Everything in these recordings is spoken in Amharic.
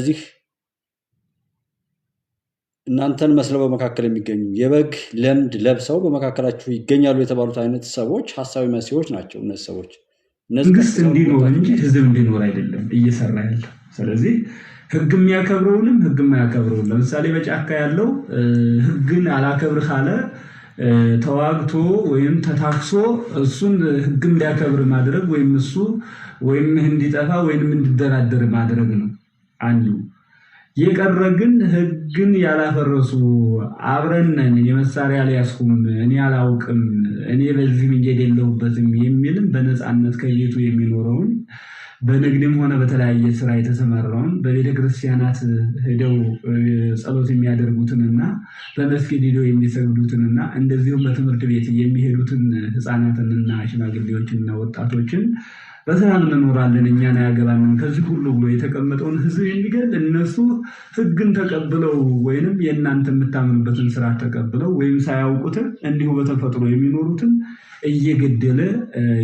ስለዚህ እናንተን መስለው በመካከል የሚገኙ የበግ ለምድ ለብሰው በመካከላችሁ ይገኛሉ የተባሉት አይነት ሰዎች ሐሳዊ መሲሆች ናቸው። እነዚህ ሰዎች መንግስት እንዲኖር እንጂ ህዝብ እንዲኖር አይደለም እየሰራ ያለው። ስለዚህ ህግ የሚያከብረውንም ህግ የማያከብረውን ለምሳሌ በጫካ ያለው ህግን አላከብር ካለ ተዋግቶ ወይም ተታክሶ እሱን ህግም ሊያከብር ማድረግ ወይም እሱ ወይም እንዲጠፋ ወይም እንዲደራደር ማድረግ ነው አንዱ። የቀረ ግን ህግን ያላፈረሱ አብረነን የመሳሪያ ሊያስቁም እኔ አላውቅም እኔ በዚህ መንገድ የለሁበትም የሚልም በነፃነት ከየቱ የሚኖረውን በንግድም ሆነ በተለያየ ስራ የተሰማራውን በቤተ ክርስቲያናት ሄደው ጸሎት የሚያደርጉትንና በመስጊድ ሄደው የሚሰግዱትንና እንደዚሁም በትምህርት ቤት የሚሄዱትን ህፃናትንና ሽማግሌዎችንና ወጣቶችን በሰላም እንኖራለን እኛን አያገባንም ከዚህ ሁሉ ብሎ የተቀመጠውን ህዝብ የሚገል እነሱ ህግን ተቀብለው ወይንም የእናንተ የምታምኑበትን ስራ ተቀብለው ወይም ሳያውቁት እንዲሁ በተፈጥሮ የሚኖሩትን እየገደለ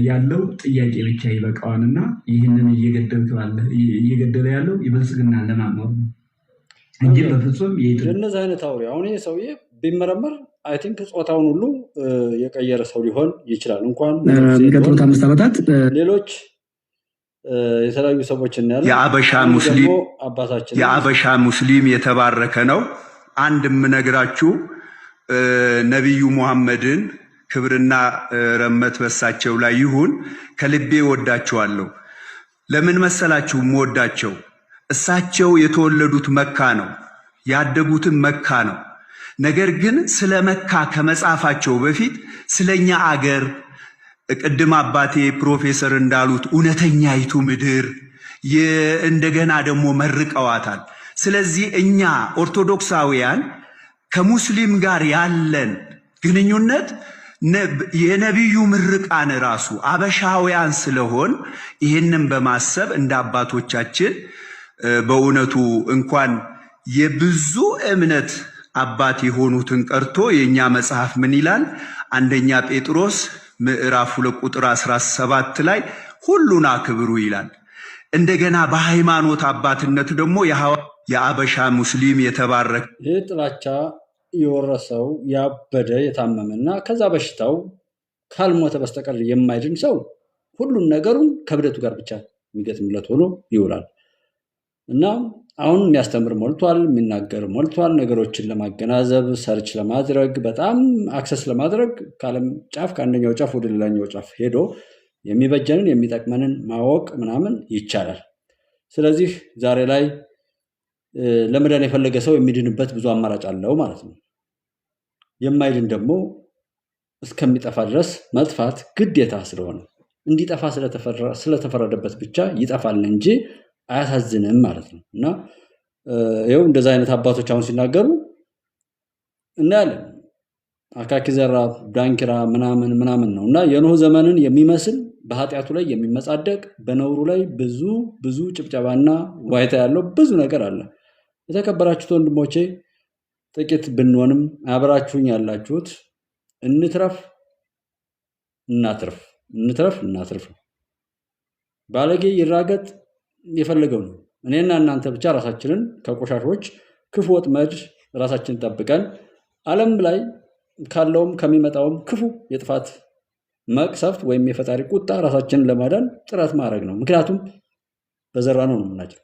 ያለው ጥያቄ ብቻ ይበቃዋልና ይህንን እየገደለ ያለው ይበልጽግና ለማኖር ነው እንጂ በፍጹም የእነዚህ አይነት አውሬ አሁን ይሄ ሰውዬ ቢመረመር አይ ቲንክ ጾታውን ሁሉ የቀየረ ሰው ሊሆን ይችላል። እንኳን የሚቀጥሉት 5 ዓመታት ሌሎች የተለያዩ ሰዎች እናያለን። የአበሻ ሙስሊም የተባረከ ነው። አንድ የምነግራችሁ ነብዩ መሐመድን ክብርና ረመት በሳቸው ላይ ይሁን ከልቤ ወዳቸዋለሁ። ለምን መሰላችሁ ወዳቸው? እሳቸው የተወለዱት መካ ነው፣ ያደጉትን መካ ነው። ነገር ግን ስለ መካ ከመጻፋቸው በፊት ስለኛ አገር ቅድም አባቴ ፕሮፌሰር እንዳሉት እውነተኛይቱ ምድር እንደገና ደግሞ መርቀዋታል። ስለዚህ እኛ ኦርቶዶክሳውያን ከሙስሊም ጋር ያለን ግንኙነት የነብዩ ምርቃን ራሱ አበሻውያን ስለሆን ይህንን በማሰብ እንደ አባቶቻችን በእውነቱ እንኳን የብዙ እምነት አባት የሆኑትን ቀርቶ የኛ መጽሐፍ ምን ይላል? አንደኛ ጴጥሮስ ምዕራፍ 2 ቁጥር 17 ላይ ሁሉን አክብሩ ይላል። እንደገና በሃይማኖት አባትነት ደግሞ የአበሻ ሙስሊም የተባረከ ይህ ጥላቻ የወረሰው ያበደ የታመመና ከዛ በሽታው ካልሞተ በስተቀር የማይድን ሰው ሁሉን ነገሩን ከብደቱ ጋር ብቻ የሚገጥምለት ሆኖ ይውላል እና አሁን የሚያስተምር ሞልቷል፣ የሚናገር ሞልቷል። ነገሮችን ለማገናዘብ ሰርች ለማድረግ በጣም አክሰስ ለማድረግ ከዓለም ጫፍ ከአንደኛው ጫፍ ወደ ሌላኛው ጫፍ ሄዶ የሚበጀንን የሚጠቅመንን ማወቅ ምናምን ይቻላል። ስለዚህ ዛሬ ላይ ለመዳን የፈለገ ሰው የሚድንበት ብዙ አማራጭ አለው ማለት ነው። የማይድን ደግሞ እስከሚጠፋ ድረስ መጥፋት ግዴታ ስለሆነ እንዲጠፋ ስለተፈረደበት ብቻ ይጠፋል እንጂ አያሳዝንም ማለት ነው። እና ይኸው እንደዛ አይነት አባቶች አሁን ሲናገሩ እናያለን። አካኪ ዘራፍ ዳንኪራ ምናምን ነው እና የኖህ ዘመንን የሚመስል በኃጢአቱ ላይ የሚመጻደቅ በነውሩ ላይ ብዙ ጭብጨባና ዋይታ ያለው ብዙ ነገር አለ። የተከበራችሁት ወንድሞቼ ጥቂት ብንሆንም አብራችሁኝ ያላችሁት እንትረፍ እናትርፍ ባለጌ ይራገጥ የፈለገው ነው። እኔና እናንተ ብቻ ራሳችንን ከቆሻሾች ክፉ ወጥመድ ራሳችንን ጠብቀን ዓለም ላይ ካለውም ከሚመጣውም ክፉ የጥፋት መቅሰፍት ወይም የፈጣሪ ቁጣ ራሳችንን ለማዳን ጥረት ማድረግ ነው። ምክንያቱም በዘራነው ነው የምናጭረው።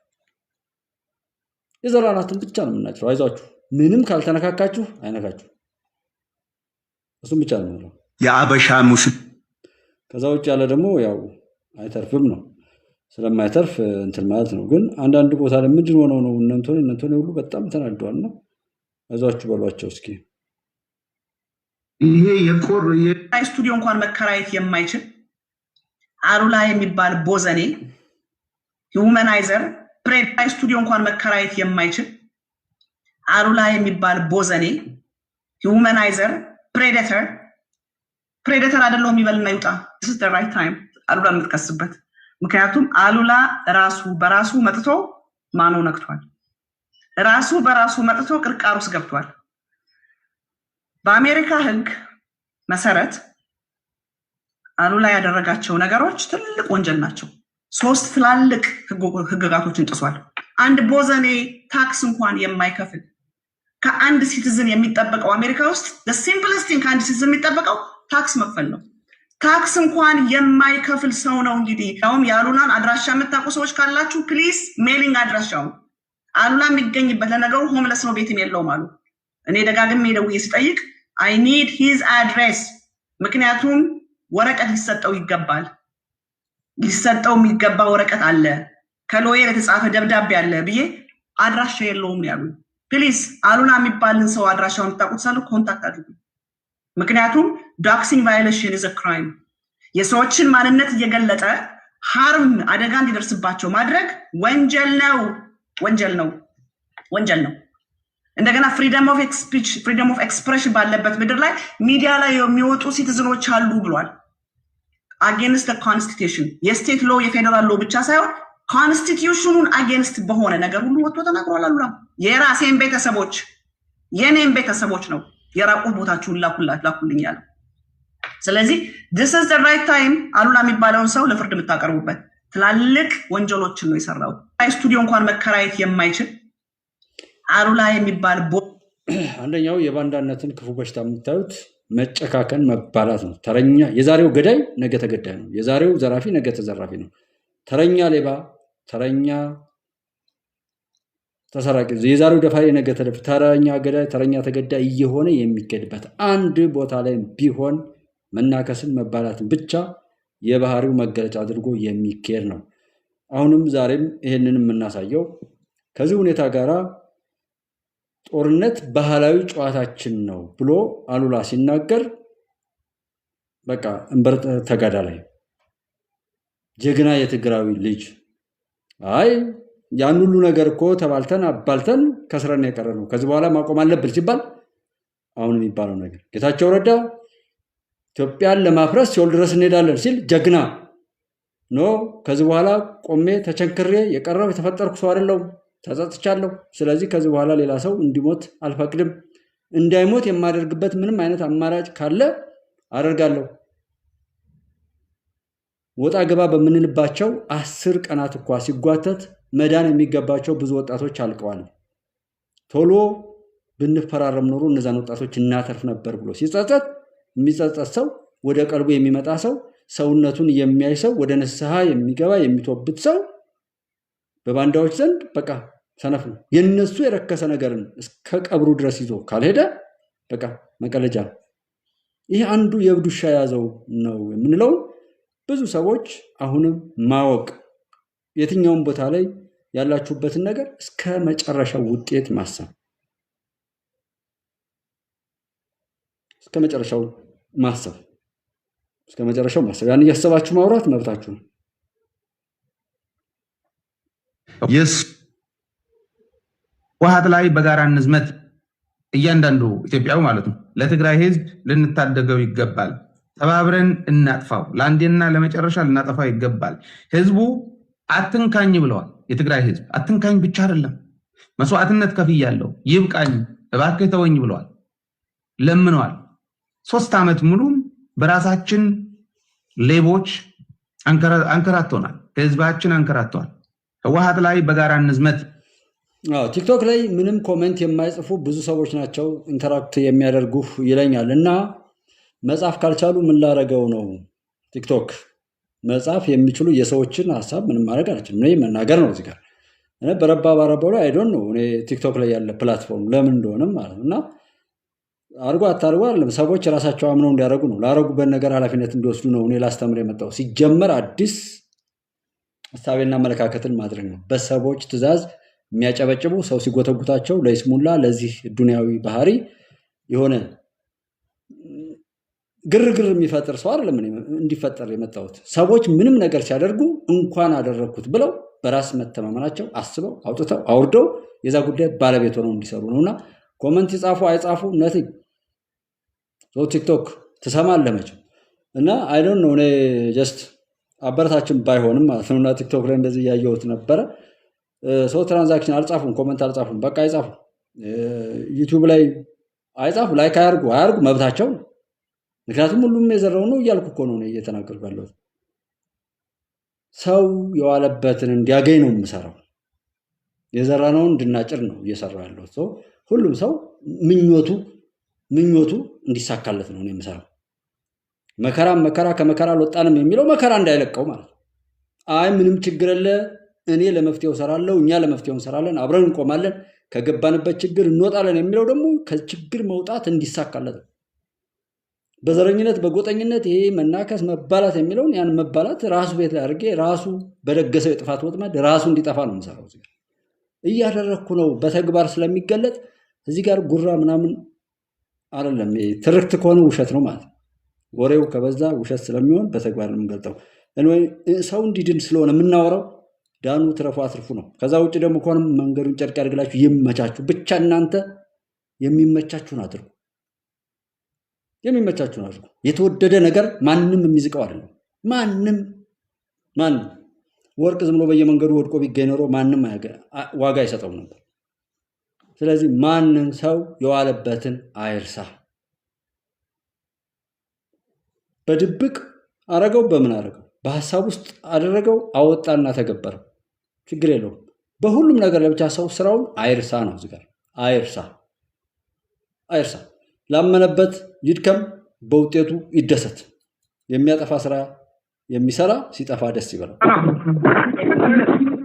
የዘራናትን ብቻ ነው የምናጭረው። አይዟችሁ፣ ምንም ካልተነካካችሁ አይነካችሁ። እሱም ብቻ ነው የአበሻ ሙስሊም። ከዛ ውጭ ያለ ደግሞ ያው አይተርፍም ነው። ስለማይተርፍ እንትን ማለት ነው። ግን አንዳንድ ቦታ ላይ ምንድን ሆነው ነው እነንቶኔ ሁሉ በጣም ተናደዋልና አይዟችሁ በሏቸው እስኪ። ይሄ ስቱዲዮ እንኳን መከራየት የማይችል አሉላ የሚባል ቦዘኔ ሂውማናይዘር ስቱዲዮ እንኳን መከራየት የማይችል አሉላ የሚባል ቦዘኔ ሂውማናይዘር ፕሬዴተር አይደለም ይበልና ይውጣ። this is the right time አሉላ የምትከስበት። ምክንያቱም አሉላ ራሱ በራሱ መጥቶ ማኖ ነክቷል። ራሱ በራሱ መጥቶ ቅርቃር ውስጥ ገብቷል። በአሜሪካ ህግ መሰረት አሉላ ያደረጋቸው ነገሮች ትልቅ ወንጀል ናቸው። 3 ትላልቅ ህግጋቶችን ጥሷል። አንድ ቦዘኔ ታክስ እንኳን የማይከፍል ከአንድ ሲቲዝን የሚጠበቀው አሜሪካ ውስጥ ሲምፕልስት ቲንግ ከአንድ ሲቲዝን የሚጠበቀው ታክስ መክፈል ነው። ታክስ እንኳን የማይከፍል ሰው ነው። እንግዲህ ያውም የአሉላን አድራሻ የምታውቁ ሰዎች ካላችሁ ፕሊዝ ሜሊንግ አድራሻውን አሉላ የሚገኝበት ለነገሩ ሆምለስ ነው፣ ቤትም የለውም አሉ። እኔ ደጋግሜ ደውዬ ስጠይቅ አይ ኒድ ሂዝ አድሬስ፣ ምክንያቱም ወረቀት ሊሰጠው ይገባል። ሊሰጠው የሚገባ ወረቀት አለ፣ ከሎየር የተጻፈ ደብዳቤ አለ ብዬ አድራሻ የለውም ያሉ። ፕሊዝ አሉላ የሚባልን ሰው አድራሻውን የምታውቁት ሰው ኮንታክት አድርጉ። ምክንያቱም ዶክሲንግ ቫዮሌሽን ኢዝ አ ክራይም። የሰዎችን ማንነት እየገለጠ ሃርም አደጋ እንዲደርስባቸው ማድረግ ወንጀል ነው፣ ወንጀል ነው፣ ወንጀል ነው። እንደገና ፍሪደም ኦፍ ስፒች ፍሪደም ኦፍ ኤክስፕሬሽን ባለበት ምድር ላይ ሚዲያ ላይ የሚወጡ ሲቲዝኖች አሉ ብሏል። አጌንስት ኮንስቲቱሽን የስቴት ሎ የፌደራል ሎ ብቻ ሳይሆን ኮንስቲቱሽኑን አጌንስት በሆነ ነገር ሁሉ ወጥቶ ተናግሯል። አሉላ የራሴን ቤተሰቦች የኔን ቤተሰቦች ነው የራቁ ቦታችሁን ላኩልኝ ያለ። ስለዚህ this is the right time አሉላ የሚባለውን ሰው ለፍርድ የምታቀርቡበት። ትላልቅ ወንጀሎችን ነው የሰራው። ስቱዲዮ እንኳን መከራየት የማይችል አሉላ የሚባል አንደኛው የባንዳነትን ክፉ በሽታ የምታዩት መጨካከን መባላት ነው። ተረኛ የዛሬው ገዳይ ነገ ተገዳይ ነው። የዛሬው ዘራፊ ነገ ተዘራፊ ነው። ተረኛ ሌባ፣ ተረኛ ተሰራቂ፣ የዛሬው ደፋሪ ነገ ተደፍ፣ ተረኛ ገዳይ፣ ተረኛ ተገዳይ እየሆነ የሚገድበት አንድ ቦታ ላይ ቢሆን መናከስን መባላትን ብቻ የባህሪው መገለጫ አድርጎ የሚካሄድ ነው። አሁንም ዛሬም ይሄንን የምናሳየው ከዚህ ሁኔታ ጋራ ጦርነት ባህላዊ ጨዋታችን ነው ብሎ አሉላ ሲናገር በቃ እንበር ተጋዳ ላይ ጀግና የትግራዊ ልጅ አይ ያን ሁሉ ነገር እኮ ተባልተን አባልተን ከስረን የቀረ ነው፣ ከዚህ በኋላ ማቆም አለብን ሲባል አሁን የሚባለው ነገር ጌታቸው ረዳ ኢትዮጵያን ለማፍረስ ሲኦል ድረስ እንሄዳለን ሲል ጀግና ኖ፣ ከዚህ በኋላ ቆሜ ተቸንክሬ የቀረው የተፈጠርኩ ሰው አይደለሁም፣ ተጸጽቻለሁ። ስለዚህ ከዚህ በኋላ ሌላ ሰው እንዲሞት አልፈቅድም። እንዳይሞት የማደርግበት ምንም አይነት አማራጭ ካለ አደርጋለሁ። ወጣ ገባ በምንልባቸው 10 ቀናት እንኳ ሲጓተት መዳን የሚገባቸው ብዙ ወጣቶች አልቀዋል። ቶሎ ብንፈራረም ኖሮ እነዛን ወጣቶች እናተርፍ ነበር ብሎ ሲጸጸት የሚጸጸት ሰው፣ ወደ ቀልቡ የሚመጣ ሰው፣ ሰውነቱን የሚያይ ሰው፣ ወደ ንስሐ የሚገባ የሚቶብት ሰው በባንዳዎች ዘንድ በቃ ሰነፍ ነው። የነሱ የረከሰ ነገርን እስከ ቀብሩ ድረስ ይዞ ካልሄደ በቃ መቀለጃ ነው። ይህ አንዱ የእብድ ውሻ ያዘው ነው የምንለው። ብዙ ሰዎች አሁንም ማወቅ የትኛውም ቦታ ላይ ያላችሁበትን ነገር እስከ መጨረሻው ውጤት ማሰብ፣ እስከ መጨረሻው ማሰብ፣ እስከ መጨረሻው ማሰብ። ያን እያሰባችሁ ማውራት መብታችሁ ነው። ህወሓት ላይ በጋራ እንዝመት። እያንዳንዱ ኢትዮጵያዊ ማለት ነው። ለትግራይ ህዝብ ልንታደገው ይገባል። ተባብረን እናጥፋው። ለአንዴና ለመጨረሻ ልናጠፋው ይገባል። ህዝቡ አትንካኝ ብለዋል። የትግራይ ህዝብ አትንካኝ ብቻ አይደለም፣ መስዋዕትነት ከፍያለሁ፣ ይብቃኝ፣ እባክህ ተወኝ ብለዋል። ለምነዋል። 3 ዓመት ሙሉም በራሳችን ሌቦች አንከራተውናል። ህዝባችን አንከራተዋል። ህወሓት ላይ በጋራ እንዝመት። ቲክቶክ ላይ ምንም ኮሜንት የማይጽፉ ብዙ ሰዎች ናቸው ኢንተራክት የሚያደርጉ ይለኛል። እና መጻፍ ካልቻሉ ምን ላረገው ነው? ቲክቶክ መጻፍ የሚችሉ የሰዎችን ሀሳብ ምንም ማድረግ አልችልም። እኔ መናገር ነው እዚህ ጋር በረባ ባረባው ላይ አይዶን ነው። እኔ ቲክቶክ ላይ ያለ ፕላትፎርም ለምን እንደሆነም ማለት ነው። እና አርጎ አታርጎ አይደለም፣ ሰዎች ራሳቸው አምነው እንዲያደርጉ ነው። ላረጉበት ነገር ኃላፊነት እንዲወስዱ ነው እኔ ላስተምር የመጣው። ሲጀመር አዲስ ሀሳቤና አመለካከትን ማድረግ ነው። በሰዎች ትዕዛዝ የሚያጨበጭቡ ሰው ሲጎተጉታቸው ለይስሙላ ለዚህ ዱንያዊ ባህሪ የሆነ ግርግር የሚፈጥር ሰው አይደለም እንዲፈጠር የመጣሁት። ሰዎች ምንም ነገር ሲያደርጉ እንኳን አደረግኩት ብለው በራስ መተማመናቸው አስበው አውጥተው አውርደው የዛ ጉዳይ ባለቤት ሆነው እንዲሰሩ ነውና ኮመንት ይጻፉ አይጻፉ ነቲንግ። ቲክቶክ ትሰማለህ መቼም እና አይዶን ነው። እኔ ጀስት አበረታችን ባይሆንም ማለት ነውና ቲክቶክ ላይ እንደዚህ እያየሁት ነበረ። ሰው ትራንዛክሽን አልጻፉም፣ ኮመንት አልጻፉም፣ በቃ አይጻፉ። ዩቲዩብ ላይ አይጻፉ፣ ላይክ አያርጉ መብታቸው ነው። ምክንያቱም ሁሉም የዘራው ነው እያልኩ እኮ ነው እየተናገርኩ ያለሁት። ሰው የዋለበትን እንዲያገኝ ነው የምሰራው። የዘራነውን እንድናጭር ነው እየሰራ ያለው ሰው። ሁሉም ሰው ምኞቱ እንዲሳካለት ነው የምሰራው። መከራ ከመከራ አልወጣንም የሚለው መከራ እንዳይለቀው ማለት ነው። አይ ምንም ችግር የለ እኔ ለመፍትሄው እሰራለሁ፣ እኛ ለመፍትሄው እንሰራለን፣ አብረን እንቆማለን፣ ከገባንበት ችግር እንወጣለን የሚለው ደግሞ ከችግር መውጣት እንዲሳካለት ነው። በዘረኝነት በጎጠኝነት ይሄ መናከስ መባላት የሚለውን ያን መባላት ራሱ ቤት ላይ አድርጌ ራሱ በደገሰው የጥፋት ወጥመድ ራሱ እንዲጠፋ ነው የምሰራው። እዚህ እያደረግኩ ነው በተግባር ስለሚገለጥ እዚህ ጋር ጉራ ምናምን አይደለም። ትርክት ከሆነ ውሸት ነው ማለት ነው። ወሬው ከበዛ ውሸት ስለሚሆን በተግባር ነው የምንገልጠው። ሰው እንዲድን ስለሆነ የምናወራው ዳኑ ትረፉ አትርፉ ነው። ከዛ ውጭ ደግሞ ከሆነ መንገዱን ጨርቅ ያድርግላችሁ ይመቻችሁ። ብቻ እናንተ የሚመቻችሁን አድርጉ። የተወደደ ነገር ማንም የሚዝቀው አይደለም። ማንም ወርቅ ዝም ብሎ በየመንገዱ ወድቆ ቢገኝ ኖሮ ማንም ዋጋ አይሰጠውም ነበር። ስለዚህ ማንም ሰው የዋለበትን አይርሳ። በድብቅ አረገው በምን አረገው በሐሳብ ውስጥ አደረገው አወጣና ተገበረው ችግር የለውም። በሁሉም ነገር ለብቻ ሰው ስራውን አይርሳ ነው። እዚህ ጋር አይርሳ። ላመነበት ይድከም፣ በውጤቱ ይደሰት። የሚያጠፋ ስራ የሚሰራ ሲጠፋ ደስ ይበላል።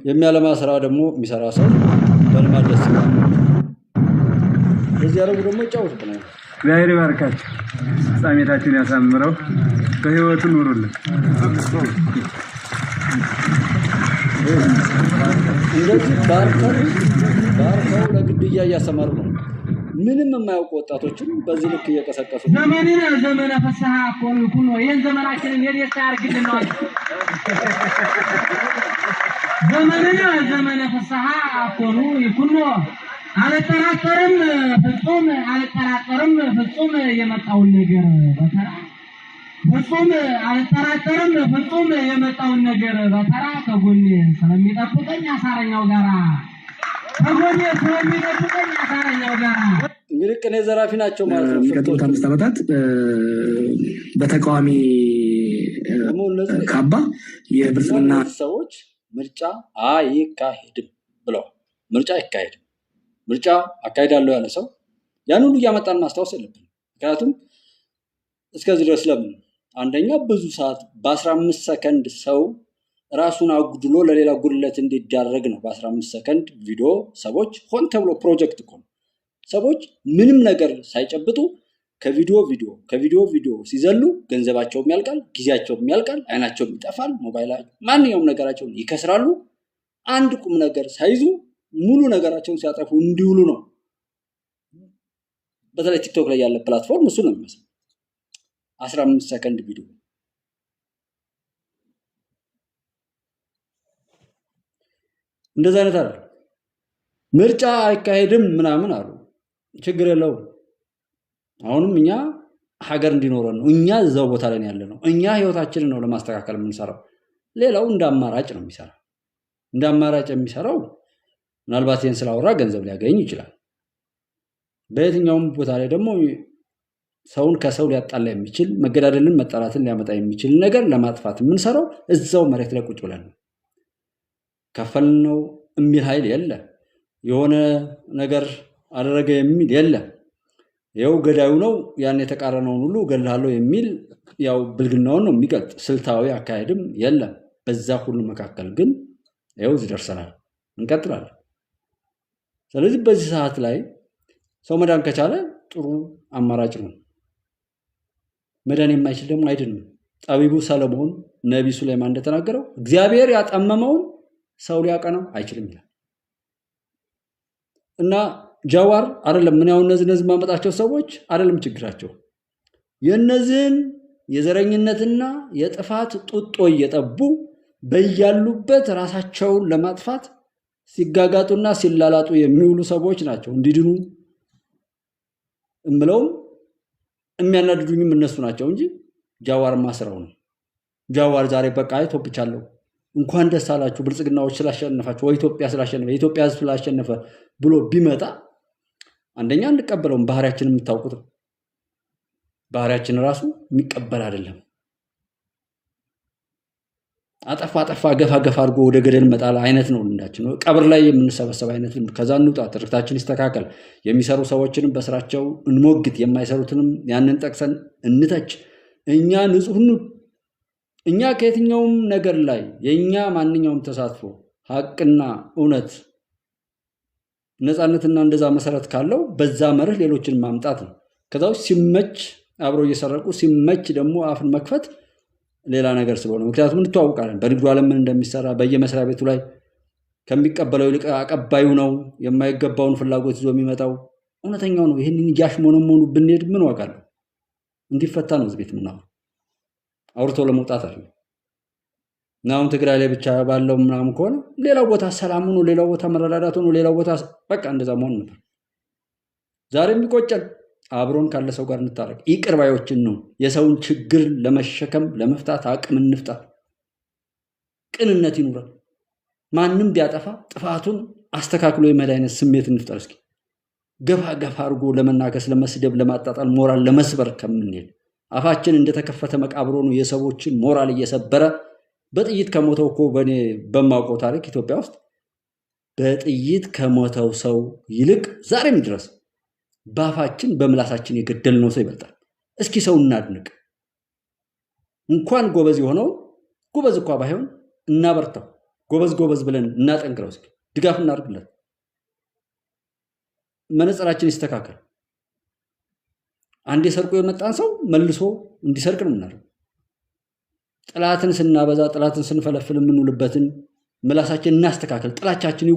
የሚያለማ ስራ ደግሞ የሚሰራ ሰው በልማት ደስ ይበላል። በዚህ ያደረጉ ደግሞ ይጫወቱብናል። እግዚአብሔር ይባርካችሁ፣ ፍጻሜታችሁን ያሳምረው፣ በህይወቱ ኑሩልን። እንደዚህ ባርከው ለግድያ እያሰማሩ ነው። ምንም የማያውቁ ወጣቶችን በዚህ ልክ እየቀሰቀሱ ዘመነ ፍስሐ ኮኑ ይህን ዘመናችንን የደስታ ያርግልን ነው። ዘመነ ፍስሐ ኮኑ ይኩኖ አልጠራጠርም ፍጹም የመጣውን ነገር በተራ ፍጹም የመጣውን ነገር በተራ ከጎኔ ስለሚጠብቀኝ አሳረኛው ጋራ እንግዲህ ቅኔ ዘራፊ ናቸው ማለት ነው። የሚቀጥሉት 5 ዓመታት በተቃዋሚ ካባ የብልጽግና ሰዎች ምርጫ አይካሄድም ብለዋል። ምርጫ አይካሄድም። ምርጫ አካሄዳለሁ ያለ ሰው ያን ሁሉ እያመጣን ማስታወስ የለብንም። ምክንያቱም እስከዚህ ድረስ ለምን አንደኛ ብዙ ሰዓት በ15 ሰከንድ ሰው ራሱን አጉድሎ ለሌላ ጉድለት እንዲዳረግ ነው። በ15 ሰከንድ ቪዲዮ ሰዎች ሆን ተብሎ ፕሮጀክት እኮ ነው። ሰዎች ምንም ነገር ሳይጨብጡ ከቪዲዮ ሲዘሉ ገንዘባቸውም ያልቃል፣ ጊዜያቸውም ያልቃል፣ አይናቸውም ይጠፋል፣ ሞባይላቸው ማንኛውም ነገራቸውን ይከስራሉ። አንድ ቁም ነገር ሳይዙ ሙሉ ነገራቸውን ሲያጠፉ እንዲውሉ ነው። በተለይ ቲክቶክ ላይ ያለ ፕላትፎርም እሱ ነው የሚመስለው። 15 ሰከንድ ቪዲዮ እንደዛ አይነት አይደል። ምርጫ አይካሄድም ምናምን አሉ። ችግር የለውም። አሁንም እኛ ሀገር እንዲኖረን ነው። እኛ እዛው ቦታ ላይ ያለ ነው። እኛ ህይወታችንን ነው ለማስተካከል የምንሰራው። ሌላው እንደ አማራጭ ነው የሚሰራው። እንደ አማራጭ የሚሰራው ምናልባት ይህን ስላወራ ገንዘብ ሊያገኝ ይችላል። በየትኛውም ቦታ ላይ ደግሞ ሰውን ከሰው ሊያጣላ የሚችል መገዳደልን መጣላትን ሊያመጣ የሚችል ነገር ለማጥፋት የምንሰራው እዛው መሬት ላይ ቁጭ ብለን ነው። ከፈልነው የሚል ኃይል የለ። የሆነ ነገር አደረገ የሚል የለ። ያው ገዳዩ ነው ያን የተቃረነውን ሁሉ እገልሃለሁ የሚል ያው ብልግናውን ነው የሚገልጥ። ስልታዊ አካሄድም የለም። በዛ ሁሉ መካከል ግን ያው እዚህ ደርሰናል፣ እንቀጥላለን። ስለዚህ በዚህ ሰዓት ላይ ሰው መዳን ከቻለ ጥሩ አማራጭ ነው። መዳን የማይችል ደግሞ አይድንም። ጠቢቡ ሰለሞን ነቢዩ ሱለይማን እንደተናገረው እግዚአብሔር ያጠመመውን ሰው ሊያቀናው አይችልም ይላል። እና ጃዋር አይደለም ምን ያው እነዚህ ማመጣቸው ሰዎች አይደለም ችግራቸው። የነዚህን የዘረኝነትና የጥፋት ጡጦ እየጠቡ በያሉበት ራሳቸውን ለማጥፋት ሲጋጋጡና ሲላላጡ የሚውሉ ሰዎች ናቸው። እንዲድኑ እምለውም የሚያናድዱኝም እነሱ ናቸው እንጂ ጃዋር ማስራው ነው። ጃዋር ዛሬ በቃ ቶፕቻለሁ እንኳን ደስ አላችሁ ብልጽግናዎች ስላሸነፋችሁ ወይ ኢትዮጵያ ስላሸነፈ የኢትዮጵያ ሕዝብ ስላሸነፈ ብሎ ቢመጣ አንደኛ እንቀበለውም። ባህሪያችንን የምታውቁት ነው። ባህሪያችን ራሱ የሚቀበል አይደለም። አጠፋ ገፋ አድርጎ ወደ ገደል መጣል አይነት ነው ልምዳችን ነው። ቀብር ላይ የምንሰበሰብ አይነት ልምድ። ከዛ እንውጣ፣ ትርክታችን ይስተካከል። የሚሰሩ ሰዎችንም በስራቸው እንሞግት፣ የማይሰሩትንም ያንን ጠቅሰን እንተች። እኛ ንጹህ እኛ ከየትኛውም ነገር ላይ የኛ ማንኛውም ተሳትፎ ሀቅና እውነት ነፃነትና እንደዛ መሰረት ካለው በዛ መርህ ሌሎችን ማምጣት ነው። ከዛው ሲመች አብሮ እየሰረቁ ሲመች ደግሞ አፍን መክፈት ሌላ ነገር ስለሆነ፣ ምክንያቱም እንተዋውቃለን በንግዱ ዓለም ምን እንደሚሰራ። በየመስሪያ ቤቱ ላይ ከሚቀበለው ይልቅ አቀባዩ ነው የማይገባውን ፍላጎት ይዞ የሚመጣው። እውነተኛው ነው። ይህንን እያሽሞነሞኑ ብንሄድ ምን ዋጋ አለው? እንዲፈታ ነው እዚህ ቤት ምናምን አውርቶ ለመውጣት አለ። እና አሁን ትግራይ ላይ ብቻ ባለው ምናምን ከሆነ ሌላው ቦታ ሰላም ሆኖ፣ ሌላው ቦታ መረዳዳት ሆኖ፣ ሌላው ቦታ በቃ እንደዛ መሆን ነበር። ዛሬም ይቆጨል። አብሮን ካለ ሰው ጋር እንታረቅ። ይቅር ባዮችን ነው። የሰውን ችግር ለመሸከም ለመፍታት አቅም እንፍጣ። ቅንነት ይኑረን። ማንም ቢያጠፋ ጥፋቱን አስተካክሎ የመሄድ አይነት ስሜት እንፍጠር። እስኪ ገፋ አድርጎ ለመናከስ፣ ለመስደብ፣ ለማጣጣል፣ ሞራል ለመስበር ከምንሄድ አፋችን እንደተከፈተ መቃብሮ ነው የሰዎችን ሞራል እየሰበረ በጥይት ከሞተው እኮ በእኔ በማውቀው ታሪክ ኢትዮጵያ ውስጥ በጥይት ከሞተው ሰው ይልቅ ዛሬም ድረስ ባፋችን በምላሳችን የገደልነው ሰው ይበልጣል። እስኪ ሰው እናድንቅ። እንኳን ጎበዝ የሆነው ጎበዝ እንኳ ባይሆን እናበርታው። ጎበዝ ብለን እናጠንክረው። እስኪ ድጋፍ እናድርግለት። መነጽራችን ይስተካከል። አንዴ ሰርቆ የመጣን ሰው መልሶ እንዲሰርቅ ነው የምናደርገው። ጥላትን ስናበዛ፣ ጥላትን ስንፈለፍል የምንውልበትን ምላሳችን እናስተካከል። ጥላቻችን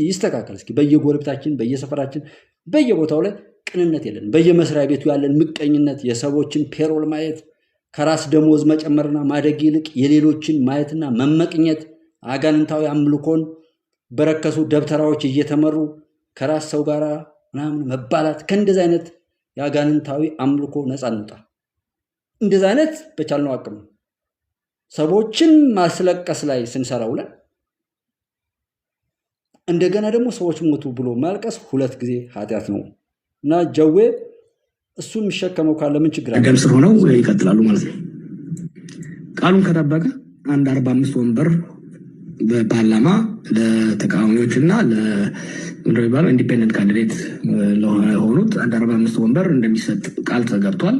ይስተካከል። እስኪ በየጎረቤታችን፣ በየሰፈራችን፣ በየቦታው ላይ ቅንነት የለን። በየመስሪያ ቤቱ ያለን ምቀኝነት፣ የሰዎችን ፔሮል ማየት፣ ከራስ ደሞዝ መጨመርና ማደግ ይልቅ የሌሎችን ማየትና መመቅኘት፣ አጋንንታዊ አምልኮን በረከሱ ደብተራዎች እየተመሩ ከራስ ሰው ጋር ምናምን መባላት፣ ከእንደዚህ አይነት የአጋንንታዊ አምልኮ ነፃ እንውጣ። እንደዚህ አይነት በቻልነው አቅም ሰዎችን ማስለቀስ ላይ ስንሰራ ውለን እንደገና ደግሞ ሰዎች ሞቱ ብሎ ማልቀስ ሁለት ጊዜ ኃጢአት ነው እና ጀዌ እሱ የሚሸከመው ካለ ምን ችግር አለ? ስር ሆነው ይቀጥላሉ ማለት ነው። ቃሉን ከጠበቀ አንድ 45 ወንበር በፓርላማ ለተቃዋሚዎች እና ለሚባለው ኢንዲፔንደንት ካንዲዴት ለሆኑት አንድ 45 ወንበር እንደሚሰጥ ቃል ተገብቷል።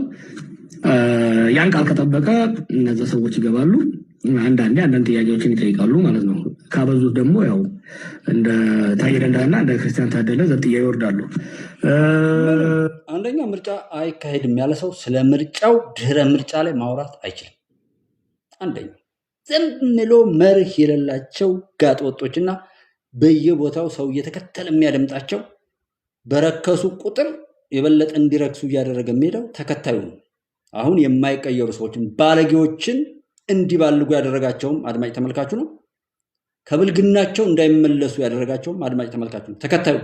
ያን ቃል ከጠበቀ እነዚያ ሰዎች ይገባሉ። አንዳንድ ጥያቄዎችን ይጠይቃሉ ማለት ነው። ካበዙት ደግሞ ያው እንደ ታዬ ደንዳና እንደ ክርስቲያን ታደለ ዘብጥያ ይወርዳሉ። አንደኛ ምርጫ አይካሄድም ያለ ሰው ስለ ምርጫው ድህረ ምርጫ ላይ ማውራት አይችልም። አንደኛ ዝም ብሎ መርህ የሌላቸው ጋጥ ወጦችና በየቦታው ሰው እየተከተለ የሚያደምጣቸው በረከሱ ቁጥር የበለጠ እንዲረክሱ እያደረገ የሚሄደው ተከታዩ ነው። አሁን የማይቀየሩ ሰዎችን ባለጌዎችን እንዲባልጉ ያደረጋቸውም አድማጭ ተመልካቹ ነው። ከብልግናቸው እንዳይመለሱ ያደረጋቸውም አድማጭ ተመልካቹ ነው። ተከታዩ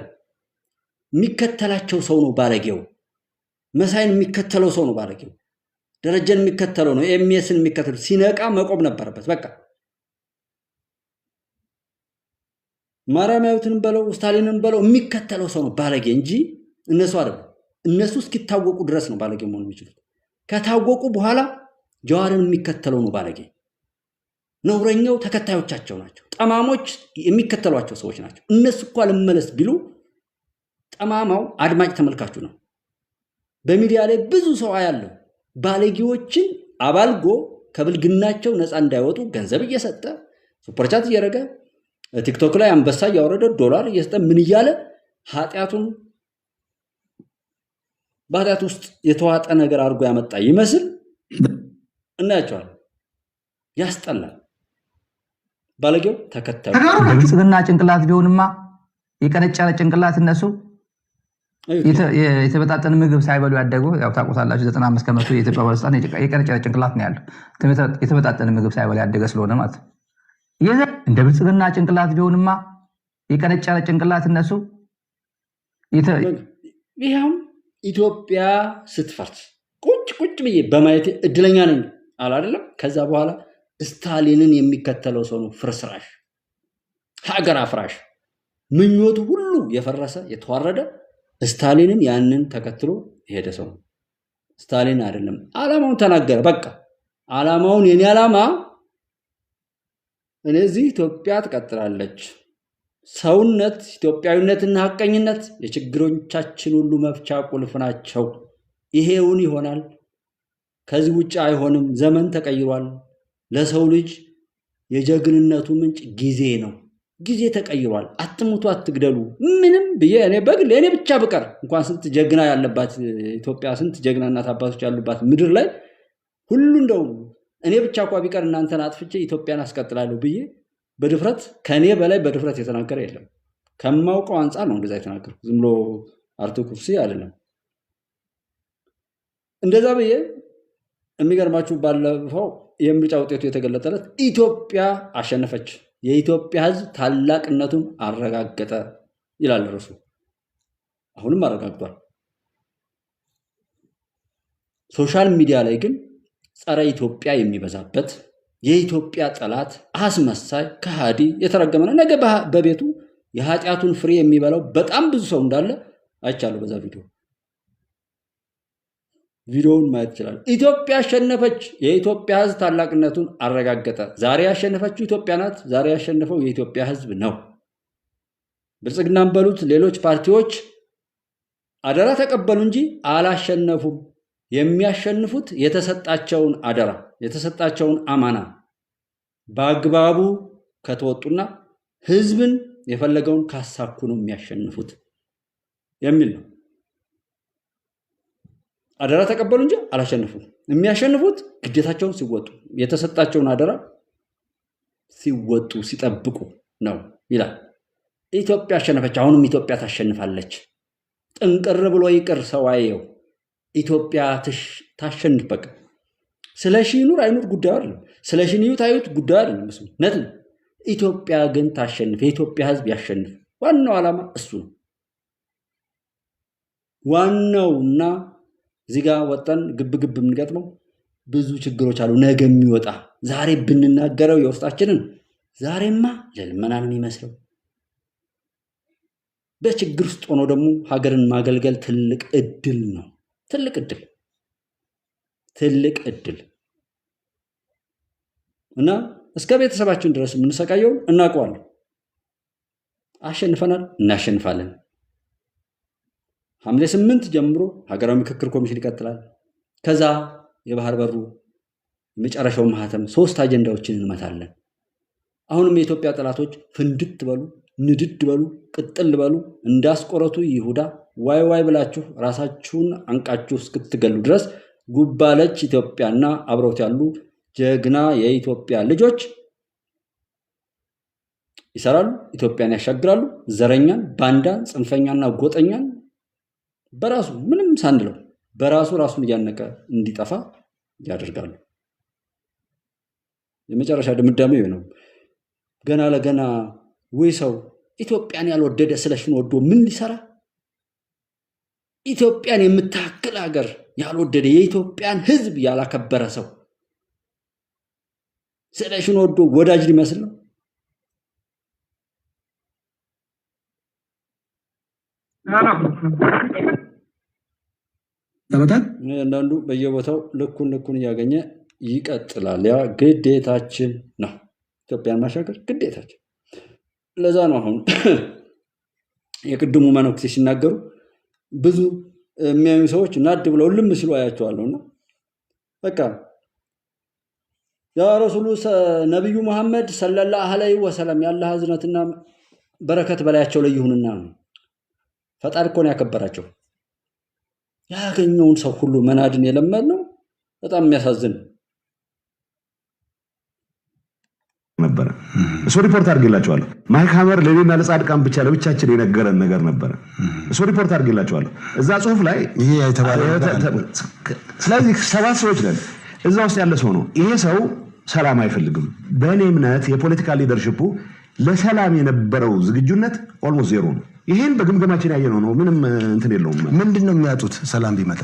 የሚከተላቸው ሰው ነው ባለጌው። መሳይን የሚከተለው ሰው ነው ባለጌው። ደረጀን የሚከተለው ነው። ኤምኤስን የሚከተለው ሲነቃ መቆም ነበረበት። በቃ ማርያማዊትን በለው ስታሊንን በለው የሚከተለው ሰው ነው ባለጌ እንጂ እነሱ አይደለም። እነሱ እስኪታወቁ ድረስ ነው ባለጌ መሆን የሚችሉት። ከታወቁ በኋላ ጀዋርን የሚከተለው ነው ባለጌ። ነውረኛው ተከታዮቻቸው ናቸው። ጠማሞች የሚከተሏቸው ሰዎች ናቸው። እነሱ እኮ ልመለስ ቢሉ ጠማማው አድማጭ ተመልካቹ ነው። በሚዲያ ላይ ብዙ ሰው አያለው ባለጌዎችን አባልጎ ከብልግናቸው ነፃ እንዳይወጡ ገንዘብ እየሰጠ ሱፐርቻት እያደረገ ቲክቶክ ላይ አንበሳ እያወረደ ዶላር እየሰጠ ምን እያለ ኃጢአቱን በኃጢአት ውስጥ የተዋጠ ነገር አድርጎ ያመጣ ይመስል እናያቸዋል። ያስጠላል። ባለጌው ተከታዩ ብልጽግና ጭንቅላት ቢሆንማ የቀነጨረ ጭንቅላት እነሱ የተበጣጠነ ምግብ ሳይበሉ ያደጉ ያው ታውቁታላችሁ። 95 ከመቶ የኢትዮጵያ ባለስልጣን የቀነጨረ ጭንቅላት ነው ያለው። የተበጣጠነ ምግብ ሳይበሉ ያደገ ስለሆነ ማለት ነው። እንደ ብልጽግና ጭንቅላት ቢሆንማ የቀነጨረ ጭንቅላት እነሱ ይሄው ኢትዮጵያ ስትፈርስ ቁጭ ብዬ በማየት እድለኛ ነኝ አላደለም። ከዛ በኋላ ስታሊንን የሚከተለው ሰው ነው ፍርስራሽ፣ ሀገር አፍራሽ፣ ምኞቱ ሁሉ የፈረሰ የተዋረደ ስታሊንን ያንን ተከትሎ የሄደ ሰው ነው። ስታሊን አይደለም ዓላማውን ተናገረ። በቃ ዓላማውን የኔ ዓላማ እነዚህ ኢትዮጵያ ትቀጥላለች። ሰውነት፣ ኢትዮጵያዊነትና ሐቀኝነት የችግሮቻችን ሁሉ መፍቻ ቁልፍ ናቸው። ይሄውን ይሆናል፣ ከዚህ ውጭ አይሆንም። ዘመን ተቀይሯል። ለሰው ልጅ የጀግንነቱ ምንጭ ጊዜ ነው። ጊዜ ተቀይሯል። አትሙቱ፣ አትግደሉ። ምንም ብዬ እኔ ብቻ ብቀር እንኳን ስንት ጀግና ያለባት ኢትዮጵያ፣ ስንት ጀግና እናት አባቶች ያሉባት ምድር ላይ ሁሉ እንደው እኔ ብቻ እንኳ ቢቀር እናንተን አጥፍቼ ኢትዮጵያን አስቀጥላለሁ ብዬ በድፍረት ከኔ በላይ በድፍረት የተናገረ የለም። ከማውቀው አንጻር ነው እንደዛ የተናገርኩት። ዝም ብሎ አርቶ ኩርሲ አይደለም። እንደዛ ብዬ የሚገርማችሁ ባለፈው የምርጫ ውጤቱ የተገለጠለት ኢትዮጵያ አሸነፈች፣ የኢትዮጵያ ሕዝብ ታላቅነቱን አረጋገጠ ይላል ርዕሱ። አሁንም አረጋግጧል። ሶሻል ሚዲያ ላይ ግን ጸረ ኢትዮጵያ የሚበዛበት የኢትዮጵያ ጠላት፣ አስመሳይ፣ ከሃዲ፣ የተረገመ ነው። ነገ በቤቱ የኃጢአቱን ፍሬ የሚበላው በጣም ብዙ ሰው እንዳለ አይቻለሁ። በዛ ቪዲዮውን ማየት ይችላል። ኢትዮጵያ አሸነፈች፣ የኢትዮጵያ ሕዝብ ታላቅነቱን አረጋገጠ። ዛሬ ያሸነፈችው ኢትዮጵያ ናት። ዛሬ ያሸነፈው የኢትዮጵያ ሕዝብ ነው። ብልጽግናን በሉት ሌሎች ፓርቲዎች አደራ ተቀበሉ እንጂ አላሸነፉም። የሚያሸንፉት የተሰጣቸውን አደራ፣ የተሰጣቸውን አማና በአግባቡ ከተወጡና ህዝብን የፈለገውን ካሳኩ ነው የሚያሸንፉት የሚል ነው። አደራ ተቀበሉ እንጂ አላሸነፉም። የሚያሸንፉት ግዴታቸውን ሲወጡ፣ የተሰጣቸውን አደራ ሲወጡ፣ ሲጠብቁ ነው ይላል። ኢትዮጵያ አሸነፈች። አሁንም ኢትዮጵያ ታሸንፋለች። ጥንቅር ብሎ ይቅር ሰው አየው። ኢትዮጵያ ታሸንፍ። በቃ ስለ ሺህ ይኑር አይኑር ጉዳዩ አይደለም። ስለ ሺህ ይዩት አይዩት ጉዳዩ አይደለም። እሱ ነት ኢትዮጵያ ግን ታሸንፍ፣ የኢትዮጵያ ህዝብ ያሸንፍ። ዋናው ዓላማ እሱ ነው። ዋናውና እዚህ ጋር ወጣን ግብግብ የምንገጥመው ብዙ ችግሮች አሉ። ነገ የሚወጣ ዛሬ ብንናገረው የውስጣችንን ዛሬማ ለልመና ነው የሚመስለው። በችግር ውስጥ ሆኖ ደግሞ ሀገርን ማገልገል ትልቅ እድል ነው። ትልቅ እድል እና እስከ ቤተሰባችን ድረስ የምንሰቃየውን እናውቀዋለን። አሸንፈናል፣ እናሸንፋለን። ሐምሌ 8 ጀምሮ ሀገራዊ ምክክር ኮሚሽን ይቀጥላል። ከዛ የባህር በሩ የመጨረሻው ማህተም 3 አጀንዳዎችን እንመታለን። አሁንም የኢትዮጵያ ጠላቶች ፍንድት በሉ፣ ንድድ በሉ፣ ቅጥል በሉ። እንዳስቆረቱ ይሁዳ ዋይ ዋይ ብላችሁ ራሳችሁን አንቃችሁ እስክትገሉ ድረስ ጉባለች ኢትዮጵያና አብረውት ያሉ ጀግና የኢትዮጵያ ልጆች ይሰራሉ፣ ኢትዮጵያን ያሻግራሉ። ዘረኛን፣ ባንዳን፣ ጽንፈኛና ጎጠኛን በራሱ ምንም ሳንድለው በራሱ ራሱን እያነቀ እንዲጠፋ ያደርጋሉ። የመጨረሻ ድምዳሜው ነው። ገና ለገና ወይ ሰው ኢትዮጵያን ያልወደደ ስለሽን ወዶ ምን ሊሰራ? ኢትዮጵያን የምታክል ሀገር ያልወደደ የኢትዮጵያን ሕዝብ ያላከበረ ሰው ስለሽን ወዶ ወዳጅ ሊመስል ነው? አንዳንዱ በየቦታው ልኩን እያገኘ ይቀጥላል። ያ ግዴታችን ነው። ኢትዮጵያን ማሻገር ግዴታችን። ለዛ ነው አሁን የቅድሙ መነኩሴ ሲናገሩ ብዙ የሚያዩ ሰዎች ናድ ብለው ልም ሲሉ አያቸዋለሁና በቃ ያ ረሱሉ ነቢዩ መሐመድ ሰለላሁ ዐለይሂ ወሰለም ያላህ እዝነትና በረከት በላያቸው ላይ ይሁንና ነው። ፈጣሪ እኮ ነው ያከበራቸው። ያገኘውን ሰው ሁሉ መናድን የለመድነው በጣም የሚያሳዝን ነበረ። እሱ ሪፖርት አድርጌላቸዋለሁ። ማይክ ሀመር ለኔና ለጻድቃን ብቻ ለብቻችን የነገረን ነገር ነበረ። እሱ ሪፖርት አድርጌላቸዋለሁ እዛ ጽሁፍ ላይ። ይሄ የተባለ ስለዚህ 7 ሰዎች ነን። እዛ ውስጥ ያለ ሰው ነው። ይሄ ሰው ሰላም አይፈልግም። በእኔ እምነት የፖለቲካ ሊደርሽፑ ለሰላም የነበረው ዝግጁነት ኦልሞስት ዜሮ ነው። ይሄን በግምገማችን ያየነው ነው። ምንም እንትን የለውም። ምንድነው የሚያጡት ሰላም ቢመጣ?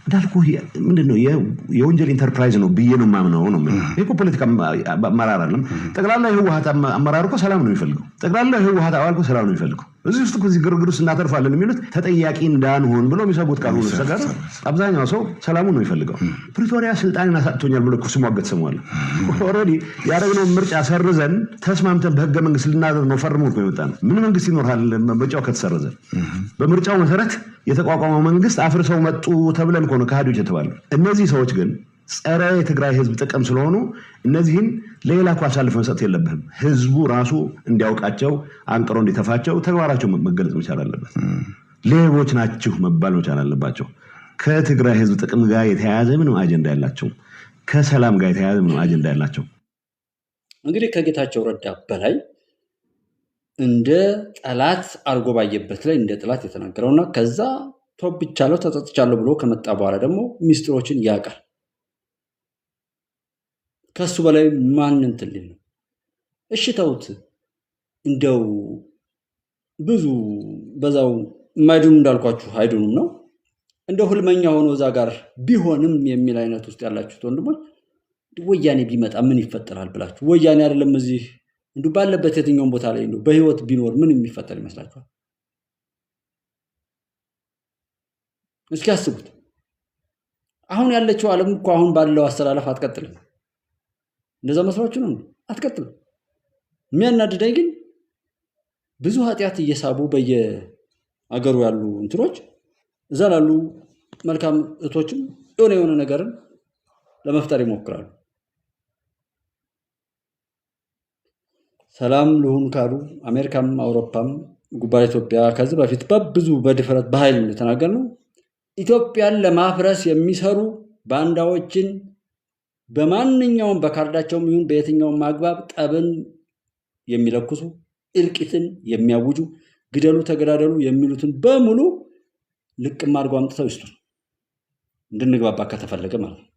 እንዳልኩ ምንድነው የወንጀል ኢንተርፕራይዝ ነው ብዬ ነው ማምነው ነው። ይሄ ፖለቲካ አመራር አይደለም። ጠቅላላ የህወሓት አመራር እኮ ሰላም ነው የሚፈልገው። ጠቅላላ የህወሓት አባል እኮ ሰላም ነው የሚፈልገው። እዚህ ውስጥ እዚህ ግርግር ውስጥ እናተርፋለን የሚሉት ተጠያቂ እንዳንሆን ብለው የሚሰጉት ካልሆነ ሰጋር አብዛኛው ሰው ሰላሙን ነው የሚፈልገው። ፕሪቶሪያ ስልጣንን አሳጥቶኛል ብሎ ሲሟገት ሰማዋል። ኦልሬዲ ያደረግነው ምርጫ ሰርዘን ተስማምተን በህገ መንግስት ልናደር ነው ፈርሞት ነው የመጣነው። ምን መንግስት ይኖርሃል ምርጫው ከተሰረዘ? በምርጫው መሰረት የተቋቋመው መንግስት አፍርሰው መጡ ተብለን ከሆነ ከሃዲዎች የተባለው እነዚህ ሰዎች ግን ጸረ የትግራይ ህዝብ ጥቅም ስለሆኑ እነዚህን ሌላ እኮ አሳልፈን መስጠት የለብህም። ህዝቡ ራሱ እንዲያውቃቸው አንቅሮ እንዲተፋቸው ተግባራቸው መገለጽ መቻል አለበት። ሌቦች ናችሁ መባል መቻል አለባቸው። ከትግራይ ህዝብ ጥቅም ጋር የተያያዘ ምንም አጀንዳ ያላቸው፣ ከሰላም ጋር የተያያዘ ምንም አጀንዳ ያላቸው እንግዲህ ከጌታቸው ረዳ በላይ እንደ ጠላት አርጎ ባየበት ላይ እንደ ጠላት የተናገረውና ከዛ ተወብቻለሁ ተጸጽቻለሁ ብሎ ከመጣ በኋላ ደግሞ ሚስጥሮችን ያውቃል። ከሱ በላይ ማንን ትልል ነው? እሺ ተውት። እንደው ብዙ በዛው ማይዱን እንዳልኳችሁ አይዱንም ነው እንደው ህልመኛ ሆኖ እዛ ጋር ቢሆንም የሚል አይነት ውስጥ ያላችሁት ወንድሞች ወያኔ ቢመጣ ምን ይፈጠራል ብላችሁ ወያኔ አይደለም እዚህ እንደው ባለበት የትኛውን ቦታ ላይ እንደው በህይወት ቢኖር ምን የሚፈጠር ይመስላችኋል? እስኪ አስቡት። አሁን ያለችው ዓለም እኮ አሁን ባለው አስተላለፍ አትቀጥልም። እንደዛ መስሏችሁ ነው? አትቀጥልም። የሚያናድደኝ ግን ብዙ ኃጢአት እየሳቡ በየአገሩ ያሉ እንትሮች እዛ ላሉ መልካም እህቶችም የሆነ ነገርን ለመፍጠር ይሞክራሉ። ሰላም ልሁን ካሉ አሜሪካም አውሮፓም ጉባኤ ኢትዮጵያ ከዚህ በፊት በብዙ በድፍረት በኃይል እንደተናገርነው ኢትዮጵያን ለማፍረስ የሚሰሩ ባንዳዎችን በማንኛውም በካርዳቸውም ይሁን በየትኛውም ማግባብ ጠብን የሚለኩሱ እልቂትን የሚያውጁ ግደሉ ተገዳደሉ የሚሉትን በሙሉ ልቅም አድርገው አምጥተው ይስጡ። እንድንግባባ ከተፈለገ ማለት ነው።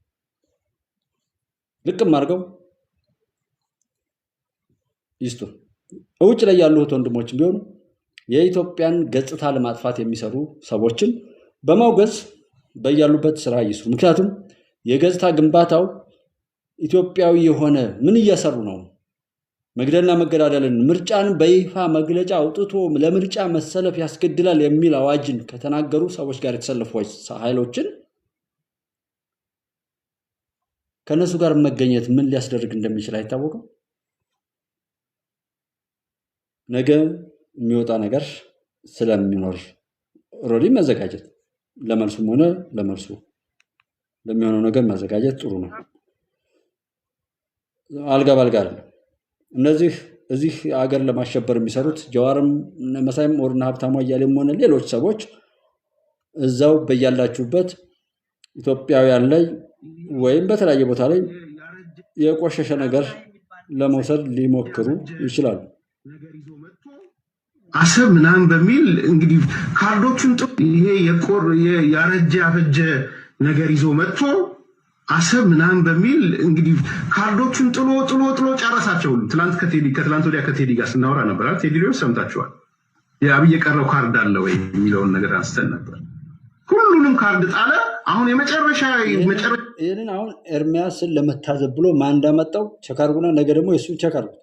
ልቅም አድርገው ይስጡ። ውጭ ላይ ያሉት ወንድሞችም ቢሆኑ የኢትዮጵያን ገጽታ ለማጥፋት የሚሰሩ ሰዎችን በማውገዝ በያሉበት ስራ ይስሩ። ምክንያቱም የገጽታ ግንባታው ኢትዮጵያዊ የሆነ ምን እየሰሩ ነው? መግደልና መገዳደልን ምርጫን በይፋ መግለጫ አውጥቶ ለምርጫ መሰለፍ ያስገድላል የሚል አዋጅን ከተናገሩ ሰዎች ጋር የተሰለፉ ኃይሎችን ከነሱ ጋር መገኘት ምን ሊያስደርግ እንደሚችል አይታወቅም። ነገ የሚወጣ ነገር ስለሚኖር ኦልሬዲ መዘጋጀት ለመልሱም ሆነ ለመልሱ ለሚሆነው ነገር መዘጋጀት ጥሩ ነው። አልጋ ባልጋ አይደለም። እነዚህ እዚህ አገር ለማሸበር የሚሰሩት ጀዋርም መሳይም ወርና ሀብታሙ አያሌም ሆነ ሌሎች ሰዎች እዛው በያላችሁበት ኢትዮጵያውያን ላይ ወይም በተለያየ ቦታ ላይ የቆሸሸ ነገር ለመውሰድ ሊሞክሩ ይችላሉ። አሰብ ምናምን በሚል እንግዲህ ካርዶቹን ይሄ ያረጀ ያፈጀ ነገር ይዞ መጥቶ አሰብ ምናምን በሚል እንግዲህ ካርዶቹን ጥሎ ጨረሳቸው። ከትላንት ወዲያ ከቴዲ ጋር ስናወራ ነበር። ቴዲዎች ሰምታችኋል። የአብይ የቀረው ካርድ አለ ወይ የሚለውን ነገር አንስተን ነበር። ሁሉንም ካርድ ጣለ። አሁን ይህንን አሁን ኤርሚያስን ለመታዘብ ብሎ ማን እንዳመጣው ቸክ አድርጉና ነገ ደግሞ የእሱን ቸክ አድርጉት።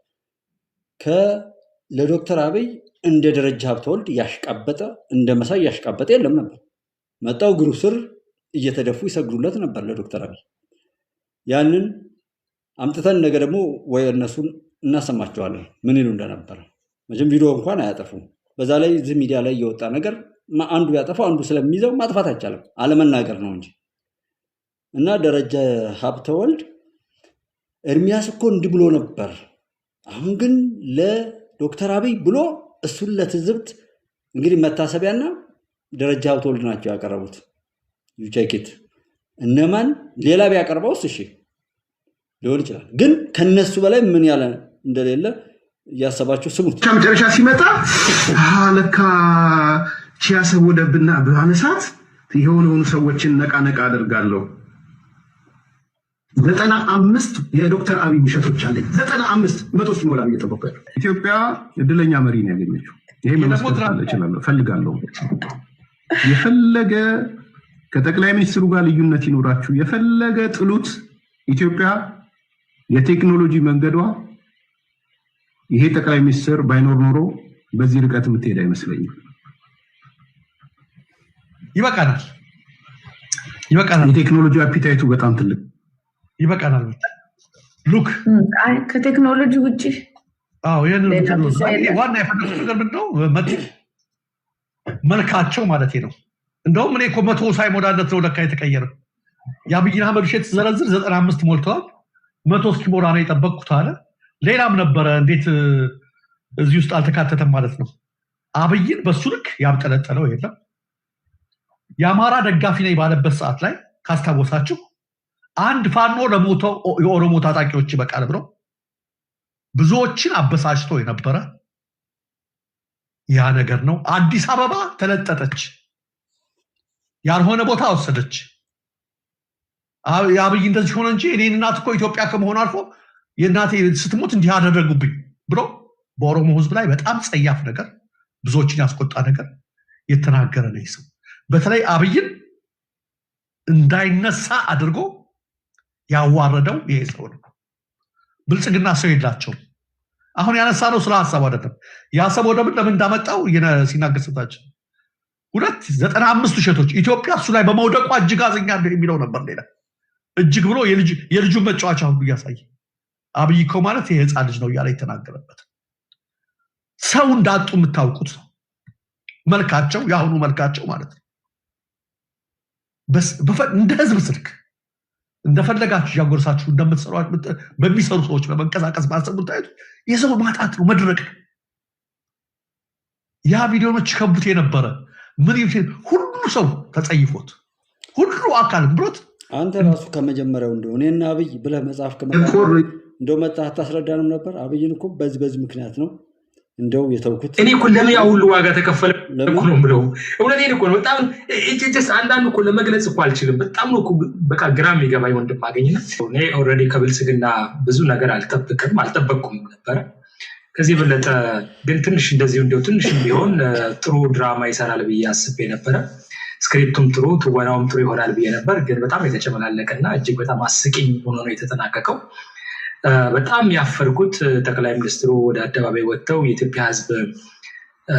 ለዶክተር አብይ እንደ ደረጃ ሀብተወልድ ያሽቃበጠ እንደ መሳይ ያሽቃበጠ የለም ነበር። መጣው እግሩ ስር እየተደፉ ይሰግዱለት ነበር ለዶክተር አብይ። ያንን አምጥተን ነገ ደግሞ ወይ እነሱን እናሰማቸዋለን ምን ይሉ እንደነበረ። መቼም ቪዲዮ እንኳን አያጠፉም። በዛ ላይ እዚህ ሚዲያ ላይ የወጣ ነገር አንዱ ያጠፋው አንዱ ስለሚይዘው ማጥፋት አይቻልም፣ አለመናገር ነው እንጂ። እና ደረጃ ሀብተወልድ ኤርሚያስ እኮ እንዲህ ብሎ ነበር፣ አሁን ግን ለዶክተር አብይ ብሎ እሱን ለትዝብት እንግዲህ መታሰቢያና ደረጃ ሀብተወልድ ናቸው ያቀረቡት። ዩቼኪት እነማን ሌላ ቢያቀርበውስ እሺ ሊሆን ይችላል፣ ግን ከነሱ በላይ ምን ያለ እንደሌለ እያሰባችሁ ስሙት። መጨረሻ ሲመጣ ለካ ቺያሰብ ወደብና በአነሳት የሆኑ ሰዎችን ነቃ አደርጋለሁ። 95 የዶክተር አብይ ውሸቶች አለ። 95 መቶ ሲሞላ እየጠበቀ ኢትዮጵያ እድለኛ መሪ ነው ያገኘችው። ይሄ መመስከር እችላለሁ ፈልጋለሁ። የፈለገ ከጠቅላይ ሚኒስትሩ ጋር ልዩነት ይኖራችሁ የፈለገ ጥሉት፣ ኢትዮጵያ የቴክኖሎጂ መንገዷ ይሄ ጠቅላይ ሚኒስትር ባይኖር ኖሮ በዚህ ርቀት የምትሄድ አይመስለኝም። ይበቃናል። የቴክኖሎጂ አፒታይቱ በጣም ትልቅ ይበቃናል። ሉክ ከቴክኖሎጂ ውጪ ዋና የፈለጉት ነገር ምንድነው? መልካቸው ማለት ነው። እንደውም እኔ እኮ 100 ሳይሞላለት ነው ለካ የተቀየረ። የአብይን አህመድ ውሸት ዘረዝር 95 ሞልተዋል። 100 እስኪሞላ ነው የጠበቅኩት አለ። ሌላም ነበረ። እንዴት እዚህ ውስጥ አልተካተተም ማለት ነው? አብይን በሱ ልክ ያምጠለጠለው የለም። የአማራ ደጋፊ ነኝ ባለበት ሰዓት ላይ ካስታወሳችሁ አንድ ፋኖ ለሞተው የኦሮሞ ታጣቂዎች ይበቃል ብለው ብዙዎችን አበሳጭቶ የነበረ ያ ነገር ነው። አዲስ አበባ ተለጠጠች፣ ያልሆነ ቦታ ወሰደች። የአብይ እንደዚህ ሆነ እንጂ እኔ እናት እኮ ኢትዮጵያ ከመሆን አልፎ የእናቴ ስትሞት እንዲህ አደረጉብኝ ብሎ በኦሮሞ ህዝብ ላይ በጣም ጸያፍ ነገር፣ ብዙዎችን ያስቆጣ ነገር የተናገረ ነው ሰው። በተለይ አብይን እንዳይነሳ አድርጎ ያዋረደው ይሄ ሰው ነው። ብልጽግና ሰው የላቸው። አሁን ያነሳ ነው ስለ ሐሳብ አይደለም። ያሰብ ወደ ምን ለምን እንዳመጣው ሲናገር ሰጣችን 295 ውሸቶች ኢትዮጵያ እሱ ላይ በመውደቋ እጅግ አዘኛ የሚለው ነበር። ሌላ እጅግ ብሎ የልጁን መጫወቻ ሁሉ እያሳየ አብይ እኮ ማለት የህፃን ልጅ ነው እያለ የተናገረበት ሰው እንዳጡ የምታውቁት ነው። መልካቸው የአሁኑ መልካቸው ማለት ነው። እንደ ህዝብ ስልክ እንደፈለጋችሁ ያጎርሳችሁ እንደምትሰሩ በሚሰሩ ሰዎች በመንቀሳቀስ ማሰቡት ታይቱ የሰው ማጣት ነው፣ መድረቅ ነው። ያ ቪዲዮዎች ከቡት የነበረ ምን ይሁን ሁሉ ሰው ተጸይፎት ሁሉ አካል ብሮት አንተ ራሱ ከመጀመሪያው እንደሆነና አብይ ብለህ መጽሐፍ ከመጣ እንደው መጣ አታስረዳንም ነበር? አብይን እኮ በዚህ ምክንያት ነው እንደው የተውኩት። እኔ እኮ ለምን ያው ሁሉ ዋጋ ተከፈለ እኮ ነው ብለው እውነቴን እኮ ነው። በጣም እጅስ አንዳንድ እኮ ለመግለጽ እኮ አልችልም። በጣም ነው እኮ በቃ ግራም ይገባኝ ወንድም አገኝና እኔ ኦልሬዲ ከብልጽግና ብዙ ነገር አልጠበቅኩም ነበር። ከዚህ በለጠ ግን ትንሽ እንደዚህ እንደው ትንሽ ቢሆን ጥሩ ድራማ ይሰራል ብዬ አስቤ ነበር። ስክሪፕቱም ጥሩ ትወናውም ጥሩ ይሆናል ብዬ ነበር። ግን በጣም የተጨመላለቀና እጅግ በጣም አስቂኝ ሆኖ ነው የተጠናቀቀው። በጣም ያፈርኩት ጠቅላይ ሚኒስትሩ ወደ አደባባይ ወጥተው የኢትዮጵያ ሕዝብ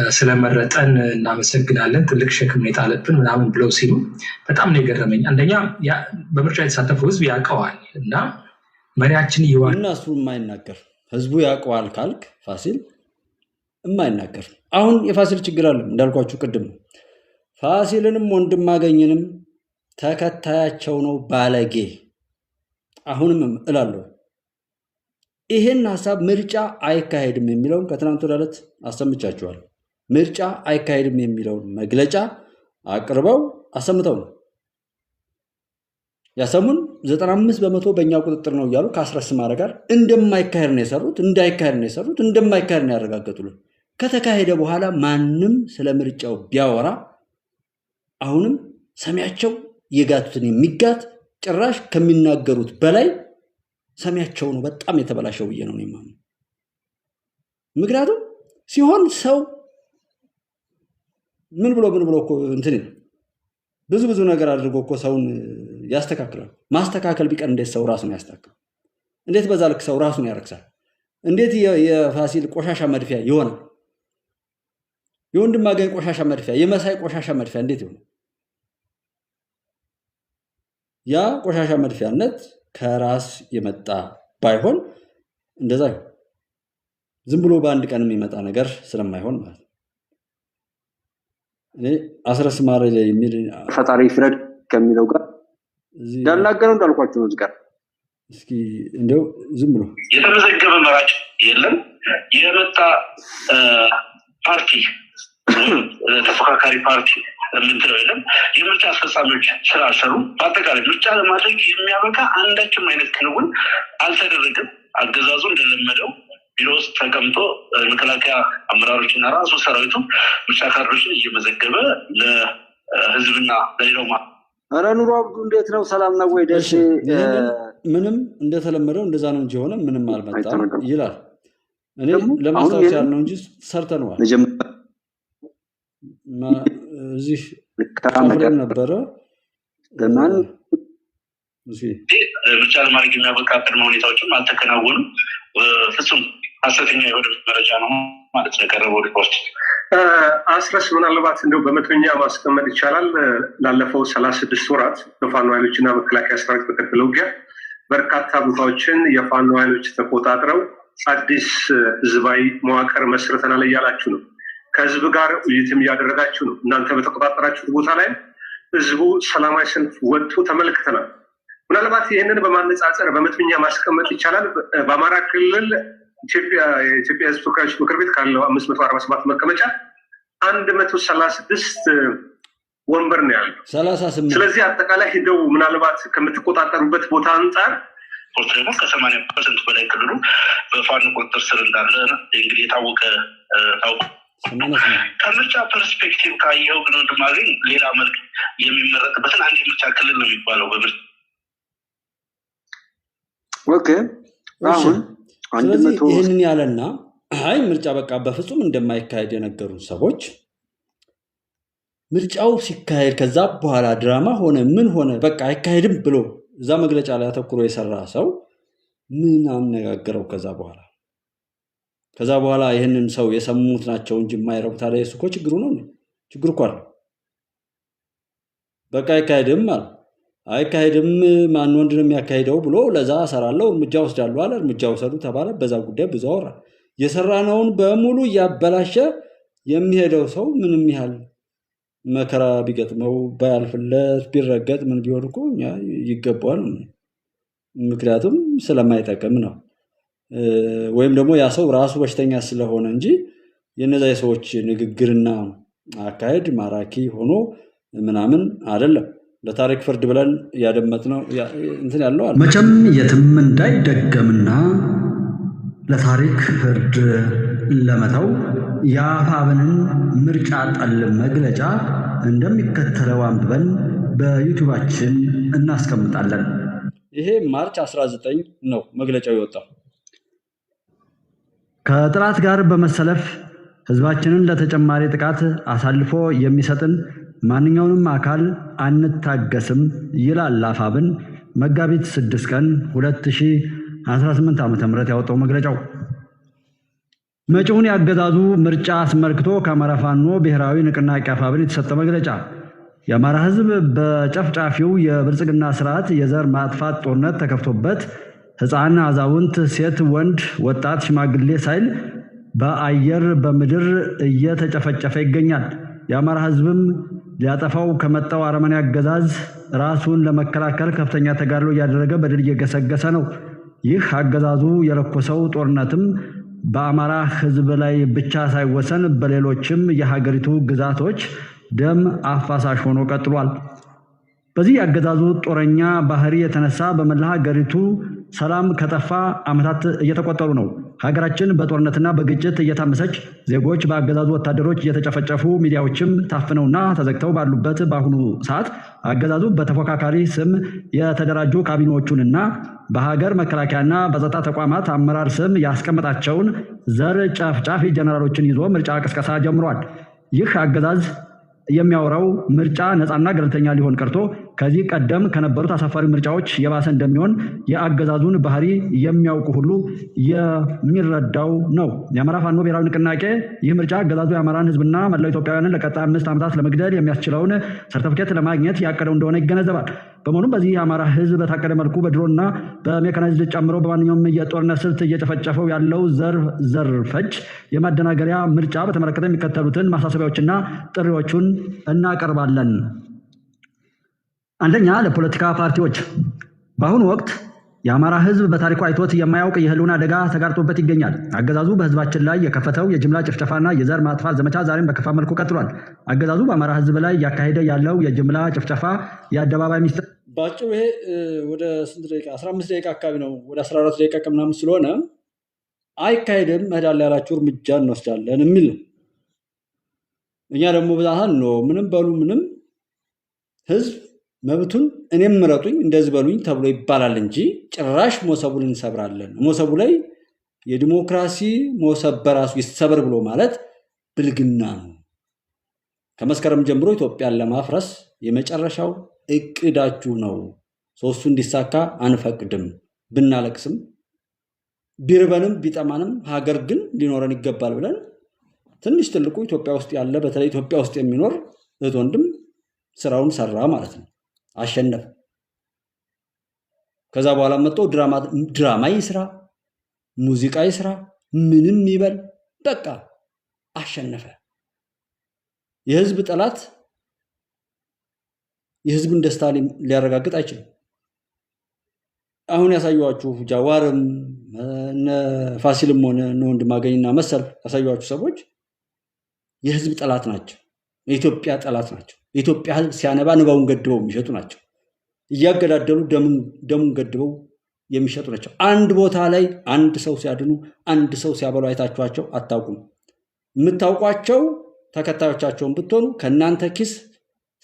ስለመረጠን እናመሰግናለን፣ ትልቅ ሸክም የጣለብን ምናምን ብለው ሲሉ በጣም ነው የገረመኝ። አንደኛ በምርጫ የተሳተፈው ሕዝብ ያውቀዋል እና መሪያችን ይዋል እና እሱ የማይናገር ሕዝቡ ያውቀዋል ካልክ ፋሲል የማይናገር አሁን የፋሲል ችግር አለ እንዳልኳችሁ ቅድም ነው። ፋሲልንም ወንድም አገኝንም ተከታያቸው ነው ባለጌ። አሁንም እላለሁ ይሄን ሐሳብ ምርጫ አይካሄድም የሚለውን ከትናንት ወደ ዕለት አሰምቻችኋል። ምርጫ አይካሄድም የሚለውን መግለጫ አቅርበው አሰምተው ነው ያሰሙን። 95% በእኛ ቁጥጥር ነው እያሉ ከአስረስ ማረ ጋር እንደማይካሄድ ነው የሰሩት፣ እንዳይካሄድ ነው የሰሩት፣ እንደማይካሄድ ነው ያረጋገጡልን። ከተካሄደ በኋላ ማንም ስለ ምርጫው ቢያወራ አሁንም ሰሚያቸው የጋቱትን የሚጋት ጭራሽ ከሚናገሩት በላይ ሰሚያቸው ነው በጣም የተበላሸው ብዬ ነው የማምነው። ምክንያቱም ሲሆን ሰው ምን ብሎ እኮ እንትን ብዙ ነገር አድርጎ እኮ ሰውን ያስተካክላል። ማስተካከል ቢቀር እንዴት ሰው ራሱን ያስተካክላል? እንዴት በዛ ልክ ሰው ራሱን ያረክሳል? እንዴት የፋሲል ቆሻሻ መድፊያ ይሆናል? የወንድም አገኝ ቆሻሻ መድፊያ፣ የመሳይ ቆሻሻ መድፊያ እንዴት ይሆናል? ያ ቆሻሻ መድፊያነት ከራስ የመጣ ባይሆን እንደዛ ይሆን ዝም ብሎ በአንድ ቀን የሚመጣ ነገር ስለማይሆን ማለት ነው። እኔ አስረስ ማረ የሚል ፈጣሪ ፍረድ ከሚለው ጋር ያናገረው እንዳልኳችሁ ነው። ጋር እስኪ እንደው ዝም ብሎ የተመዘገበ መራጭ የለም። የመጣ ፓርቲ ተፎካካሪ ፓርቲ ምንድነው የለም። የምርጫ አስፈጻሚዎች ስላሰሩ በአጠቃላይ ምርጫ ለማድረግ የሚያበቃ አንዳችም አይነት ክንውን አልተደረገም። አገዛዙ እንደለመደው ቢሮ ውስጥ ተቀምጦ መከላከያ አመራሮችና ራሱ ሰራዊቱ ምርጫ ካርዶችን እየመዘገበ ለህዝብና ለሌላው ኧረ ኑሮ አብዱ እንዴት ነው? ሰላም ነው ወይ? ደስ ምንም እንደተለመደው እንደዛ ነው እንጂ ሆነ ምንም አልመጣም ይላል። እኔ ለማስታወስ ያልነው እንጂ ሰርተነዋል። እዚህ ካምረም ነበረ ገናን ምርጫ ለማድረግ የሚያበቃ ቅድመ ሁኔታዎችም አልተከናወኑም። ፍጹም ሐሰተኛ የሆነ መረጃ ነው ማለት ነው የቀረበው ሪፖርት። አስረስ ምናልባት እንደው በመቶኛ ማስቀመጥ ይቻላል። ላለፈው 36 ወራት በፋኖ ኃይሎችና መከላከያ ሰራዊት በቀጠለው ውጊያ በርካታ ቦታዎችን የፋኖ ኃይሎች ተቆጣጥረው አዲስ ህዝባዊ መዋቅር መስርተናል እያላችሁ ነው። ከህዝብ ጋር ውይይትም እያደረጋችሁ ነው። እናንተ በተቆጣጠራችሁት ቦታ ላይ ህዝቡ ሰላማዊ ሰልፍ ወጥቶ ተመልክተናል። ምናልባት ይህንን በማነጻጸር በመቶኛ ማስቀመጥ ይቻላል። በአማራ ክልል የኢትዮጵያ ህዝብ ተወካዮች ምክር ቤት ካለው 547 መቀመጫ 136 ወንበር ነው ያለው 38። ስለዚህ አጠቃላይ ሄደው ምናልባት ከምትቆጣጠሩበት ቦታ አንጻር ደግሞ ከ80% በላይ ክልሉ በፋኖ ቁጥጥር ስር እንዳለ እንግዲህ የታወቀ ከምርጫ ፐርስፔክቲቭ ካየው ግን ወንድማገኝ ሌላ መልክ የሚመረጥበትን አንድ የምርጫ ክልል ነው የሚባለው በምርጫ ኦኬ። አሁን ስለዚህ ይህንን ያለና አይ ምርጫ በቃ በፍጹም እንደማይካሄድ የነገሩን ሰዎች ምርጫው ሲካሄድ ከዛ በኋላ ድራማ ሆነ ምን ሆነ በቃ አይካሄድም ብሎ እዛ መግለጫ ላይ አተኩሮ የሰራ ሰው ምን አነጋገረው? ከዛ በኋላ ይህንን ሰው የሰሙት ናቸው እንጂ የማይረቡ። ታዲያ የሱ እኮ ችግሩ ነው። ችግሩ እኮ አለ። በቃ አይካሄድም አለ። አይካሄድም ማን ወንድ ነው የሚያካሂደው ብሎ ለዛ እሰራለሁ እርምጃ ወስዳለሁ አለ። እርምጃ ወሰዱ ተባለ። በዛ ጉዳይ ብዙ አወራ። የሰራነውን በሙሉ እያበላሸ የሚሄደው ሰው ምንም ያህል መከራ ቢገጥመው ባያልፍለት ቢረገጥ ምን ቢሆን እኮ ይገባዋል። ምክንያቱም ስለማይጠቅም ነው። ወይም ደግሞ ያ ሰው ራሱ በሽተኛ ስለሆነ እንጂ የነዛ የሰዎች ንግግርና አካሄድ ማራኪ ሆኖ ምናምን አይደለም። ለታሪክ ፍርድ ብለን ያደመጥነው እንትን ያለው አለ። መቼም የትም እንዳይደገምና ለታሪክ ፍርድ ለመተው የአፋብንን ምርጫ ጠል መግለጫ እንደሚከተለው አንብበን በዩቲዩባችን እናስቀምጣለን። ይሄ ማርች 19 ነው መግለጫው የወጣው። ከጥላት ጋር በመሰለፍ ህዝባችንን ለተጨማሪ ጥቃት አሳልፎ የሚሰጥን ማንኛውንም አካል አንታገስም ይላል አፋብን መጋቢት 6 ቀን 2018 ዓ.ም ያወጣው መግለጫው። መጪውን ያገዛዙ ምርጫ አስመልክቶ ከአማራ ፋኖ ብሔራዊ ንቅናቄ አፋብን የተሰጠ መግለጫ የአማራ ህዝብ በጨፍጫፊው የብልጽግና ስርዓት የዘር ማጥፋት ጦርነት ተከፍቶበት ህፃን፣ አዛውንት፣ ሴት፣ ወንድ፣ ወጣት፣ ሽማግሌ ሳይል በአየር በምድር እየተጨፈጨፈ ይገኛል። የአማራ ህዝብም ሊያጠፋው ከመጣው አረመኔ አገዛዝ ራሱን ለመከላከል ከፍተኛ ተጋድሎ እያደረገ በድል እየገሰገሰ ነው። ይህ አገዛዙ የለኮሰው ጦርነትም በአማራ ህዝብ ላይ ብቻ ሳይወሰን በሌሎችም የሀገሪቱ ግዛቶች ደም አፋሳሽ ሆኖ ቀጥሏል። በዚህ የአገዛዙ ጦረኛ ባህሪ የተነሳ በመላ ሀገሪቱ ሰላም ከጠፋ ዓመታት እየተቆጠሩ ነው። ሀገራችን በጦርነትና በግጭት እየታመሰች፣ ዜጎች በአገዛዙ ወታደሮች እየተጨፈጨፉ፣ ሚዲያዎችም ታፍነውና ተዘግተው ባሉበት በአሁኑ ሰዓት አገዛዙ በተፎካካሪ ስም የተደራጁ ካቢኔዎቹንና በሀገር መከላከያና በጸጥታ ተቋማት አመራር ስም ያስቀመጣቸውን ዘር ጨፍጫፊ ጀነራሎችን ይዞ ምርጫ ቅስቀሳ ጀምሯል። ይህ አገዛዝ የሚያወራው ምርጫ ነፃና ገለልተኛ ሊሆን ቀርቶ ከዚህ ቀደም ከነበሩት አሳፋሪ ምርጫዎች የባሰ እንደሚሆን የአገዛዙን ባህሪ የሚያውቁ ሁሉ የሚረዳው ነው። የአማራ ፋኖ ብሔራዊ ንቅናቄ ይህ ምርጫ አገዛዙ የአማራን ህዝብና መላው ኢትዮጵያውያንን ለቀጣይ 5 ዓመታት ለመግደል የሚያስችለውን ሰርተፍኬት ለማግኘት ያቀደው እንደሆነ ይገነዘባል። በመሆኑም በዚህ የአማራ ህዝብ በታቀደ መልኩ በድሮና በሜካናይዝድ ጨምሮ በማንኛውም የጦርነት ስልት እየጨፈጨፈው ያለው ዘር ፈጅ የማደናገሪያ ምርጫ በተመለከተ የሚከተሉትን ማሳሰቢያዎችና ጥሪዎቹን እናቀርባለን። አንደኛ፣ ለፖለቲካ ፓርቲዎች በአሁኑ ወቅት የአማራ ህዝብ በታሪኩ አይቶት የማያውቅ የህልውና አደጋ ተጋርጦበት ይገኛል። አገዛዙ በህዝባችን ላይ የከፈተው የጅምላ ጭፍጨፋና የዘር ማጥፋት ዘመቻ ዛሬም በከፋ መልኩ ቀጥሏል። አገዛዙ በአማራ ህዝብ ላይ ያካሄደ ያለው የጅምላ ጭፍጨፋ የአደባባይ ሚስጥር ባጭሩ ይሄ ወደ ስንት ደቂቃ 15 ደቂቃ አካባቢ ነው፣ ወደ 14 ደቂቃ ከምናምን ስለሆነ አይካሄድም መሄዳል ያላችሁ እርምጃ እንወስዳለን የሚል ነው። እኛ ደግሞ ብዛሃን ነው ምንም በሉ ምንም ህዝብ መብቱን እኔም ምረጡኝ እንደዚህ በሉኝ ተብሎ ይባላል እንጂ ጭራሽ ሞሰቡን እንሰብራለን፣ ሞሰቡ ላይ የዲሞክራሲ ሞሰብ በራሱ ይሰበር ብሎ ማለት ብልግና ነው። ከመስከረም ጀምሮ ኢትዮጵያን ለማፍረስ የመጨረሻው እቅዳችሁ ነው። ሶስቱ እንዲሳካ አንፈቅድም። ብናለቅስም ቢርበንም ቢጠማንም ሀገር ግን ሊኖረን ይገባል ብለን ትንሽ ትልቁ ኢትዮጵያ ውስጥ ያለ በተለይ ኢትዮጵያ ውስጥ የሚኖር እህት ወንድም ስራውን ሰራ ማለት ነው፣ አሸነፈ። ከዛ በኋላ መጥቶ ድራማ ይስራ፣ ሙዚቃ ይስራ፣ ምንም ይበል በቃ አሸነፈ። የህዝብ ጠላት የህዝብን ደስታ ሊያረጋግጥ አይችልም። አሁን ያሳዩዋችሁ ጃዋርም ፋሲልም ሆነ ወንድማገኝና መሰል ያሳዩዋችሁ ሰዎች የህዝብ ጠላት ናቸው፣ የኢትዮጵያ ጠላት ናቸው። የኢትዮጵያ ህዝብ ሲያነባ ንባውን ገድበው የሚሸጡ ናቸው። እያገዳደሉ ደሙን ገድበው የሚሸጡ ናቸው። አንድ ቦታ ላይ አንድ ሰው ሲያድኑ አንድ ሰው ሲያበሉ አይታችኋቸው አታውቁም። የምታውቋቸው ተከታዮቻቸውን ብትሆኑ ከእናንተ ኪስ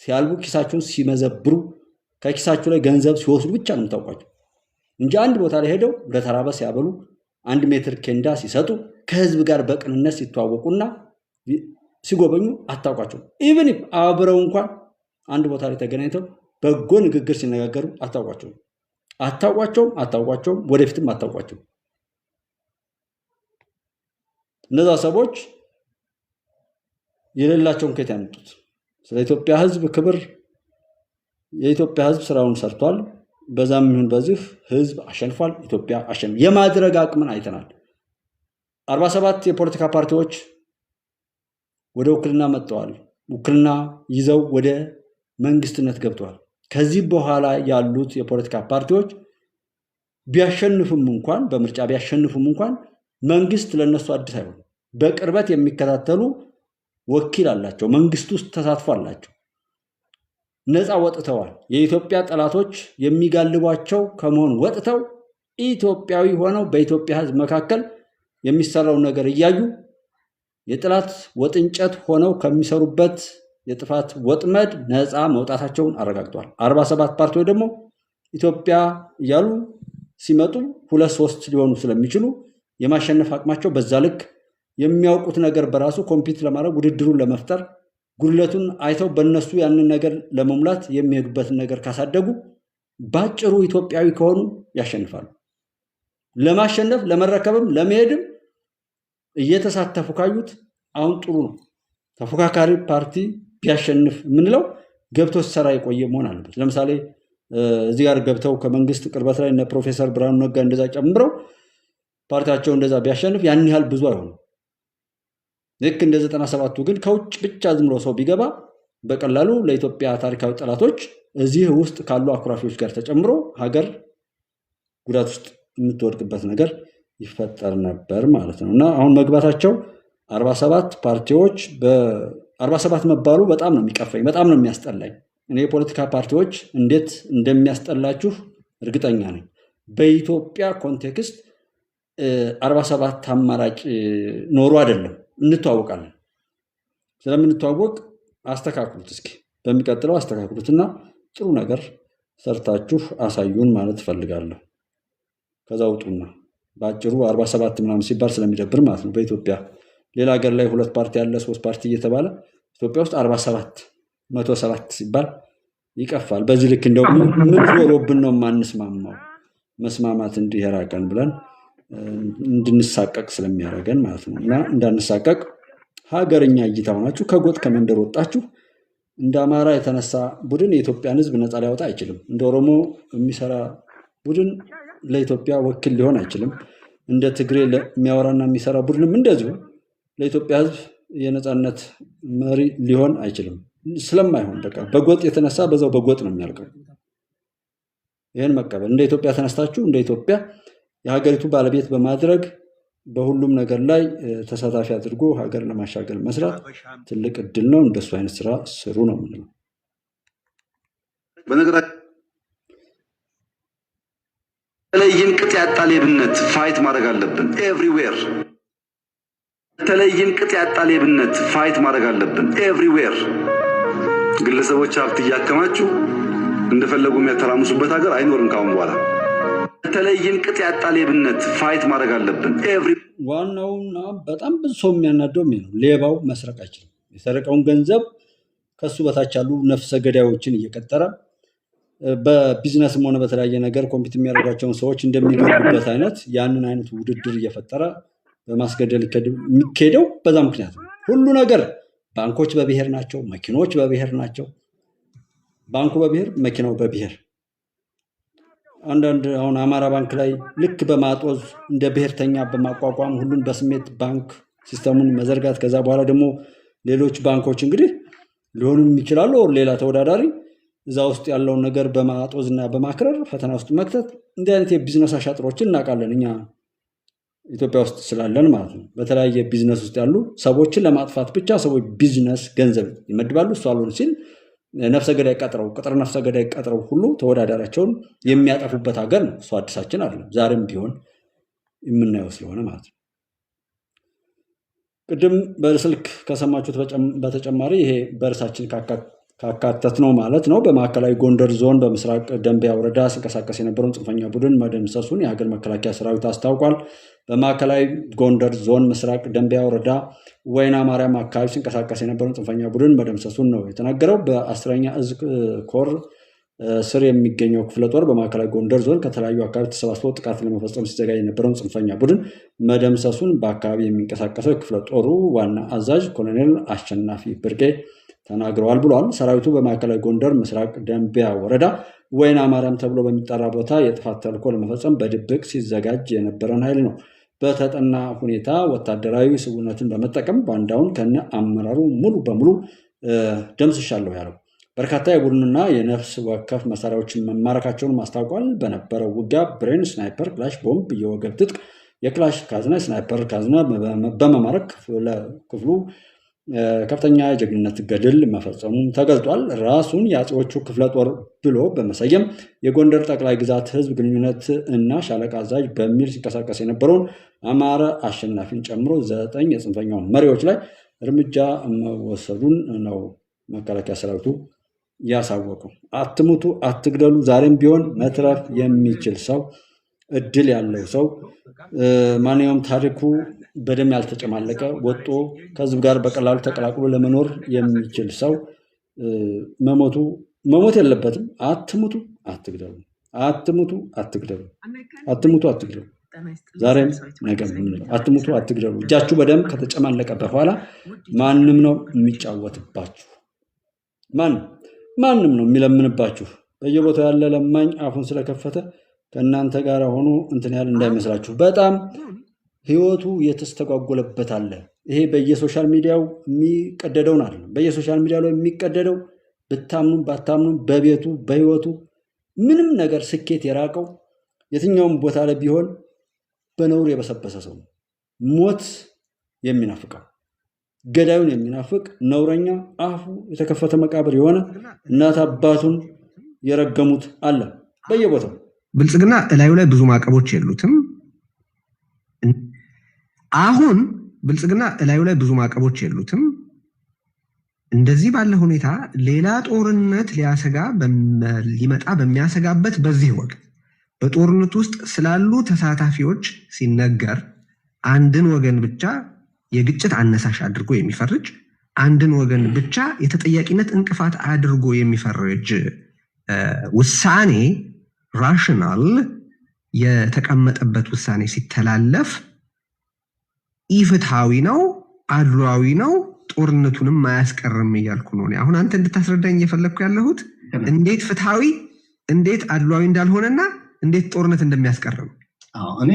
ሲያልቡ ኪሳቸውን ሲመዘብሩ ከኪሳቸው ላይ ገንዘብ ሲወስዱ ብቻ ነው የምታውቋቸው እንጂ አንድ ቦታ ላይ ሄደው ለተራበ ሲያበሉ 1 ሜትር ኬንዳ ሲሰጡ ከህዝብ ጋር በቅንነት ሲተዋወቁና ሲጎበኙ አታውቋቸው። ኢቭን አብረው እንኳን አንድ ቦታ ላይ ተገናኝተው በጎ ንግግር ሲነጋገሩ አታውቋቸውም፣ ወደፊትም አታውቋቸውም። እነዛ ሰዎች የሌላቸውን ከየት ያመጡት? ስለ ኢትዮጵያ ህዝብ ክብር የኢትዮጵያ ህዝብ ስራውን ሰርቷል። በዛም ይሁን በዚህ ህዝብ አሸንፏል። ኢትዮጵያ አሸንፏል። የማድረግ አቅምን አይተናል። 47 የፖለቲካ ፓርቲዎች ወደ ውክልና መጥተዋል። ውክልና ይዘው ወደ መንግስትነት ገብተዋል። ከዚህ በኋላ ያሉት የፖለቲካ ፓርቲዎች ቢያሸንፉም እንኳን በምርጫ ቢያሸንፉም እንኳን መንግስት ለነሱ አዲስ አይሆንም። በቅርበት የሚከታተሉ ወኪል አላቸው። መንግስት ውስጥ ተሳትፎ አላቸው። ነፃ ወጥተዋል። የኢትዮጵያ ጠላቶች የሚጋልቧቸው ከመሆን ወጥተው ኢትዮጵያዊ ሆነው በኢትዮጵያ ህዝብ መካከል የሚሰራው ነገር እያዩ የጠላት ወጥንጨት ሆነው ከሚሰሩበት የጥፋት ወጥመድ ነፃ መውጣታቸውን አረጋግጧል። 47 ፓርቲዎች ደግሞ ኢትዮጵያ እያሉ ሲመጡ 2-3 ሊሆኑ ስለሚችሉ የማሸነፍ አቅማቸው በዛ ልክ የሚያውቁት ነገር በራሱ ኮምፒት ለማድረግ ውድድሩን ለመፍጠር ጉድለቱን አይተው በእነሱ ያንን ነገር ለመሙላት የሚሄዱበትን ነገር ካሳደጉ ባጭሩ ኢትዮጵያዊ ከሆኑ ያሸንፋሉ። ለማሸነፍ ለመረከብም ለመሄድም እየተሳተፉ ካዩት አሁን ጥሩ ነው። ተፎካካሪ ፓርቲ ቢያሸንፍ የምንለው ገብቶ ሲሰራ የቆየ መሆን አለበት። ለምሳሌ እዚህ ጋር ገብተው ከመንግስት ቅርበት ላይ እነ ፕሮፌሰር ብርሃኑ ነጋ እንደዛ ጨምረው ፓርቲያቸው እንደዛ ቢያሸንፍ ያን ያህል ብዙ አይሆንም። ልክ እንደ 97ቱ ግን ከውጭ ብቻ ዝም ብሎ ሰው ቢገባ በቀላሉ ለኢትዮጵያ ታሪካዊ ጠላቶች እዚህ ውስጥ ካሉ አኩራፊዎች ጋር ተጨምሮ ሀገር ጉዳት ውስጥ የምትወድቅበት ነገር ይፈጠር ነበር ማለት ነው። እና አሁን መግባታቸው 47 ፓርቲዎች በ47 መባሉ በጣም ነው የሚቀፈኝ፣ በጣም ነው የሚያስጠላኝ። እኔ የፖለቲካ ፓርቲዎች እንዴት እንደሚያስጠላችሁ እርግጠኛ ነኝ። በኢትዮጵያ ኮንቴክስት 47 አማራጭ ኖሩ አይደለም፣ እንተዋወቃለን። ስለምንተዋወቅ አስተካክሉት፣ እስኪ በሚቀጥለው አስተካክሉትና ጥሩ ነገር ሰርታችሁ አሳዩን ማለት እፈልጋለሁ። ከዛ ውጡና በአጭሩ 47 ምናምን ሲባል ስለሚደብር ማለት ነው። በኢትዮጵያ ሌላ ሀገር ላይ 2 ፓርቲ ያለ 3 ፓርቲ እየተባለ ኢትዮጵያ ውስጥ 47 107 ሲባል ይቀፋል። በዚህ ልክ እንደው ምን ዞሮብን ነው የማንስማማው? መስማማት እንዲህ የራቀን ብለን እንድንሳቀቅ ስለሚያደርገን ማለት ነው። እና እንዳንሳቀቅ ሀገርኛ እይታ ሆናችሁ ከጎጥ ከመንደር ወጣችሁ እንደ አማራ የተነሳ ቡድን የኢትዮጵያን ሕዝብ ነፃ ሊያወጣ አይችልም። እንደ ኦሮሞ የሚሰራ ቡድን ለኢትዮጵያ ወኪል ሊሆን አይችልም። እንደ ትግሬ የሚያወራና የሚሰራ ቡድንም እንደዚሁ ለኢትዮጵያ ሕዝብ የነፃነት መሪ ሊሆን አይችልም። ስለማይሆን በቃ በጎጥ የተነሳ በዛው በጎጥ ነው የሚያልቀው። ይህን መቀበል እንደ ኢትዮጵያ ተነስታችሁ እንደ ኢትዮጵያ የሀገሪቱ ባለቤት በማድረግ በሁሉም ነገር ላይ ተሳታፊ አድርጎ ሀገር ለማሻገር መስራት ትልቅ እድል ነው። እንደሱ አይነት ስራ ስሩ ነው የምንለው። በነገራችን ተለይን ቅጥ ያጣ ሌብነት ፋይት ማድረግ አለብን። ኤቭሪዌር ተለይን ቅጥ ያጣ ሌብነት ፋይት ማድረግ አለብን። ኤቭሪዌር ግለሰቦች ሀብት እያከማችሁ እንደፈለጉ የሚያተራምሱበት ሀገር አይኖርም ካሁን በኋላ። ተለይን ቅጥ ያጣ ሌብነት ፋይት ማድረግ አለብን። ዋናውና በጣም ብዙ ሰው የሚያናደው ነው፣ ሌባው መስረቅ አይችልም። የሰረቀውን ገንዘብ ከሱ በታች ያሉ ነፍሰ ገዳዮችን እየቀጠረ በቢዝነስም ሆነ በተለያየ ነገር ኮምፒት የሚያደርጓቸውን ሰዎች እንደሚገቡበት አይነት ያንን አይነት ውድድር እየፈጠረ በማስገደል የሚካሄደው በዛ ምክንያት ነው። ሁሉ ነገር ባንኮች በብሔር ናቸው፣ መኪኖች በብሔር ናቸው። ባንኩ በብሔር፣ መኪናው በብሔር። አንዳንድ አሁን አማራ ባንክ ላይ ልክ በማጦዝ እንደ ብሔርተኛ በማቋቋም ሁሉን በስሜት ባንክ ሲስተሙን መዘርጋት ከዛ በኋላ ደግሞ ሌሎች ባንኮች እንግዲህ ሊሆኑም ይችላሉ ሌላ ተወዳዳሪ እዛ ውስጥ ያለውን ነገር በማጦዝ እና በማክረር ፈተና ውስጥ መክተት እንዲህ አይነት የቢዝነስ አሻጥሮችን እናውቃለን እኛ ኢትዮጵያ ውስጥ ስላለን ማለት ነው። በተለያየ ቢዝነስ ውስጥ ያሉ ሰዎችን ለማጥፋት ብቻ ሰዎች ቢዝነስ ገንዘብ ይመድባሉ። እሱ አልሆን ሲል ነፍሰ ገዳይ ቀጥረው ቅጥር ነፍሰ ገዳይ ቀጥረው ሁሉ ተወዳዳሪያቸውን የሚያጠፉበት ሀገር ነው። እሱ አዲሳችን አይደለም፣ ዛሬም ቢሆን የምናየው ስለሆነ ማለት ነው። ቅድም በስልክ ከሰማችሁት በተጨማሪ ይሄ በእርሳችን ካካተት ነው ማለት ነው። በማዕከላዊ ጎንደር ዞን በምስራቅ ደንቢያ ወረዳ ሲንቀሳቀስ የነበረውን ጽንፈኛ ቡድን መደምሰሱን የሀገር መከላከያ ሰራዊት አስታውቋል። በማዕከላዊ ጎንደር ዞን ምስራቅ ደንቢያ ወረዳ ወይና ማርያም አካባቢ ሲንቀሳቀስ የነበረውን ጽንፈኛ ቡድን መደምሰሱን ነው የተናገረው። በ10ኛ እዝ ኮር ስር የሚገኘው ክፍለ ጦር በማዕከላዊ ጎንደር ዞን ከተለያዩ አካባቢ ተሰባስበው ጥቃት ለመፈጸም ሲዘጋጅ የነበረውን ጽንፈኛ ቡድን መደምሰሱን በአካባቢ የሚንቀሳቀሰው የክፍለ ጦሩ ዋና አዛዥ ኮሎኔል አሸናፊ ብርቄ ተናግረዋል ብሏል። ሰራዊቱ በማዕከላዊ ጎንደር ምስራቅ ደንቢያ ወረዳ ወይና ማርያም ተብሎ በሚጠራ ቦታ የጥፋት ተልዕኮ ለመፈጸም በድብቅ ሲዘጋጅ የነበረን ኃይል ነው። በተጠና ሁኔታ ወታደራዊ ስውነትን በመጠቀም ባንዳውን ከነ አመራሩ ሙሉ በሙሉ ደምስሻለሁ ያለው በርካታ የቡድንና የነፍስ ወከፍ መሳሪያዎችን መማረካቸውን ማስታውቋል። በነበረው ውጊያ ብሬን፣ ስናይፐር፣ ክላሽ ቦምብ፣ የወገብ ትጥቅ፣ የክላሽ ካዝና፣ ስናይፐር ካዝና በመማረክ ክፍሉ ከፍተኛ የጀግንነት ገድል መፈጸሙ ተገልጧል። ራሱን የአፄዎቹ ክፍለ ጦር ብሎ በመሰየም የጎንደር ጠቅላይ ግዛት ህዝብ ግንኙነት እና ሻለቃ አዛዥ በሚል ሲንቀሳቀስ የነበረውን አማረ አሸናፊን ጨምሮ 9 የጽንፈኛው መሪዎች ላይ እርምጃ መወሰዱን ነው መከላከያ ሰራዊቱ ያሳወቀው። አትሙቱ፣ አትግደሉ። ዛሬም ቢሆን መትረፍ የሚችል ሰው እድል ያለው ሰው ማንኛውም ታሪኩ በደም ያልተጨማለቀ ወጦ ከህዝብ ጋር በቀላሉ ተቀላቅሎ ለመኖር የሚችል ሰው መሞት የለበትም። አትሙቱ፣ አትግደሉ። አትሙቱ፣ አትግደሉ። አትሙቱ፣ አትግደሉ። ዛሬም ነገም የምንለው አትሙቱ፣ አትግደሉ። እጃችሁ በደም ከተጨማለቀ በኋላ ማንም ነው የሚጫወትባችሁ። ማንም ነው የሚለምንባችሁ። በየቦታው ያለ ለማኝ አፉን ስለከፈተ ከእናንተ ጋር ሆኖ እንትን ያህል እንዳይመስላችሁ። በጣም ህይወቱ የተስተጓጎለበት አለ። ይሄ በየሶሻል ሚዲያው የሚቀደደውን አለ። በየሶሻል ሚዲያ ላይ የሚቀደደው ብታምኑም ባታምኑም በቤቱ በህይወቱ ምንም ነገር ስኬት የራቀው የትኛውም ቦታ ላይ ቢሆን በነውር የበሰበሰ ሰው ነው። ሞት የሚናፍቀው ገዳዩን የሚናፍቅ ነውረኛ አፉ የተከፈተ መቃብር የሆነ እናት አባቱን የረገሙት አለ በየቦታው። ብልጽግና እላዩ ላይ ብዙ ማዕቀቦች የሉትም። አሁን ብልጽግና እላዩ ላይ ብዙ ማዕቀቦች የሉትም። እንደዚህ ባለ ሁኔታ ሌላ ጦርነት ሊመጣ በሚያሰጋበት በዚህ ወቅት በጦርነት ውስጥ ስላሉ ተሳታፊዎች ሲነገር አንድን ወገን ብቻ የግጭት አነሳሽ አድርጎ የሚፈርጅ፣ አንድን ወገን ብቻ የተጠያቂነት እንቅፋት አድርጎ የሚፈርጅ ውሳኔ ራሽናል የተቀመጠበት ውሳኔ ሲተላለፍ ኢፍትሃዊ ነው፣ አድሏዊ ነው፣ ጦርነቱንም አያስቀርም እያልኩ ነው። አሁን አንተ እንድታስረዳኝ እየፈለግኩ ያለሁት እንዴት ፍትሃዊ እንዴት አድሏዊ እንዳልሆነና እንዴት ጦርነት እንደሚያስቀርም። እኔ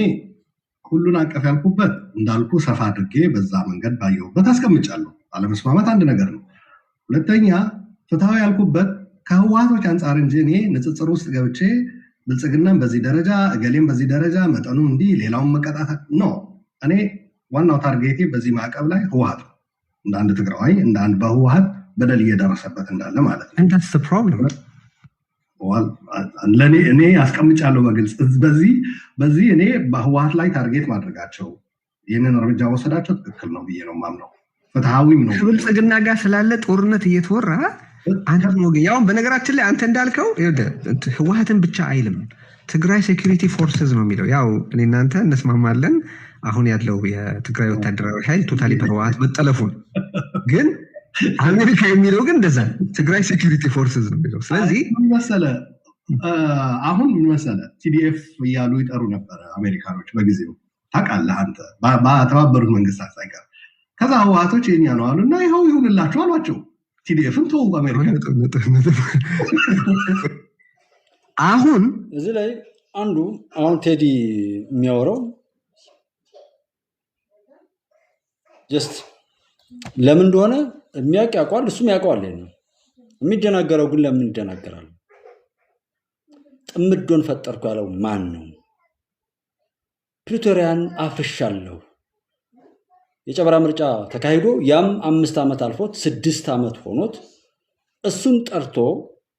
ሁሉን አቀፍ ያልኩበት እንዳልኩ ሰፋ አድርጌ በዛ መንገድ ባየሁበት አስቀምጫለሁ። አለመስማማት አንድ ነገር ነው። ሁለተኛ ፍትሃዊ ያልኩበት ከህወሓቶች አንጻር እንጂ እኔ ንጽጽር ውስጥ ገብቼ ብልጽግናን በዚህ ደረጃ እገሌም በዚህ ደረጃ መጠኑ እንዲህ ሌላውን መቀጣት ነው። እኔ ዋናው ታርጌቴ በዚህ ማዕቀብ ላይ ህወሓት እንደ አንድ ትግራዋይ እንደ አንድ በህወሓት በደል እየደረሰበት እንዳለ ማለት ነው። እኔ አስቀምጫለሁ በግልጽ በዚህ እኔ በህወሓት ላይ ታርጌት ማድረጋቸው ይህንን እርምጃ ወሰዳቸው ትክክል ነው ብዬ ነው ማምነው። ፍትሃዊም ነው። ከብልጽግና ጋር ስላለ ጦርነት እየተወራ አንተ ነው ያው በነገራችን ላይ አንተ እንዳልከው ህወሓትን ብቻ አይልም ትግራይ ሴኩሪቲ ፎርስስ ነው የሚለው። ያው እኔ እናንተ እንስማማለን አሁን ያለው የትግራይ ወታደራዊ ኃይል ቶታሊ በህወሓት መጠለፉን፣ ግን አሜሪካ የሚለው ግን እንደዛ ትግራይ ሴኩሪቲ ፎርስስ ነው የሚለው። ስለዚህ አሁን ምን መሰለ ቲዲኤፍ እያሉ ይጠሩ ነበር አሜሪካኖች በጊዜው። ታውቃለህ አንተ በተባበሩት መንግስታት ሳይቀር። ከዛ ህወሓቶች የኛ ነው አሉና ይኸው ይሁንላችሁ አሏቸው። ቲዲኤፍን ተው አሜሪካ። አሁን እዚህ ላይ አንዱ አሁን ቴዲ የሚያወራው ጀስት ለምን እንደሆነ የሚያውቅ ያውቀዋል፣ እሱም ያውቀዋል። የሚደናገረው ግን ለምን ይደናገራል? ጥምዶን ፈጠርኩ ያለው ማን ነው? ፕሪቶሪያን አፍርሻለሁ። የጨበራ ምርጫ ተካሂዶ ያም 5 ዓመት አልፎት 6 ዓመት ሆኖት እሱን ጠርቶ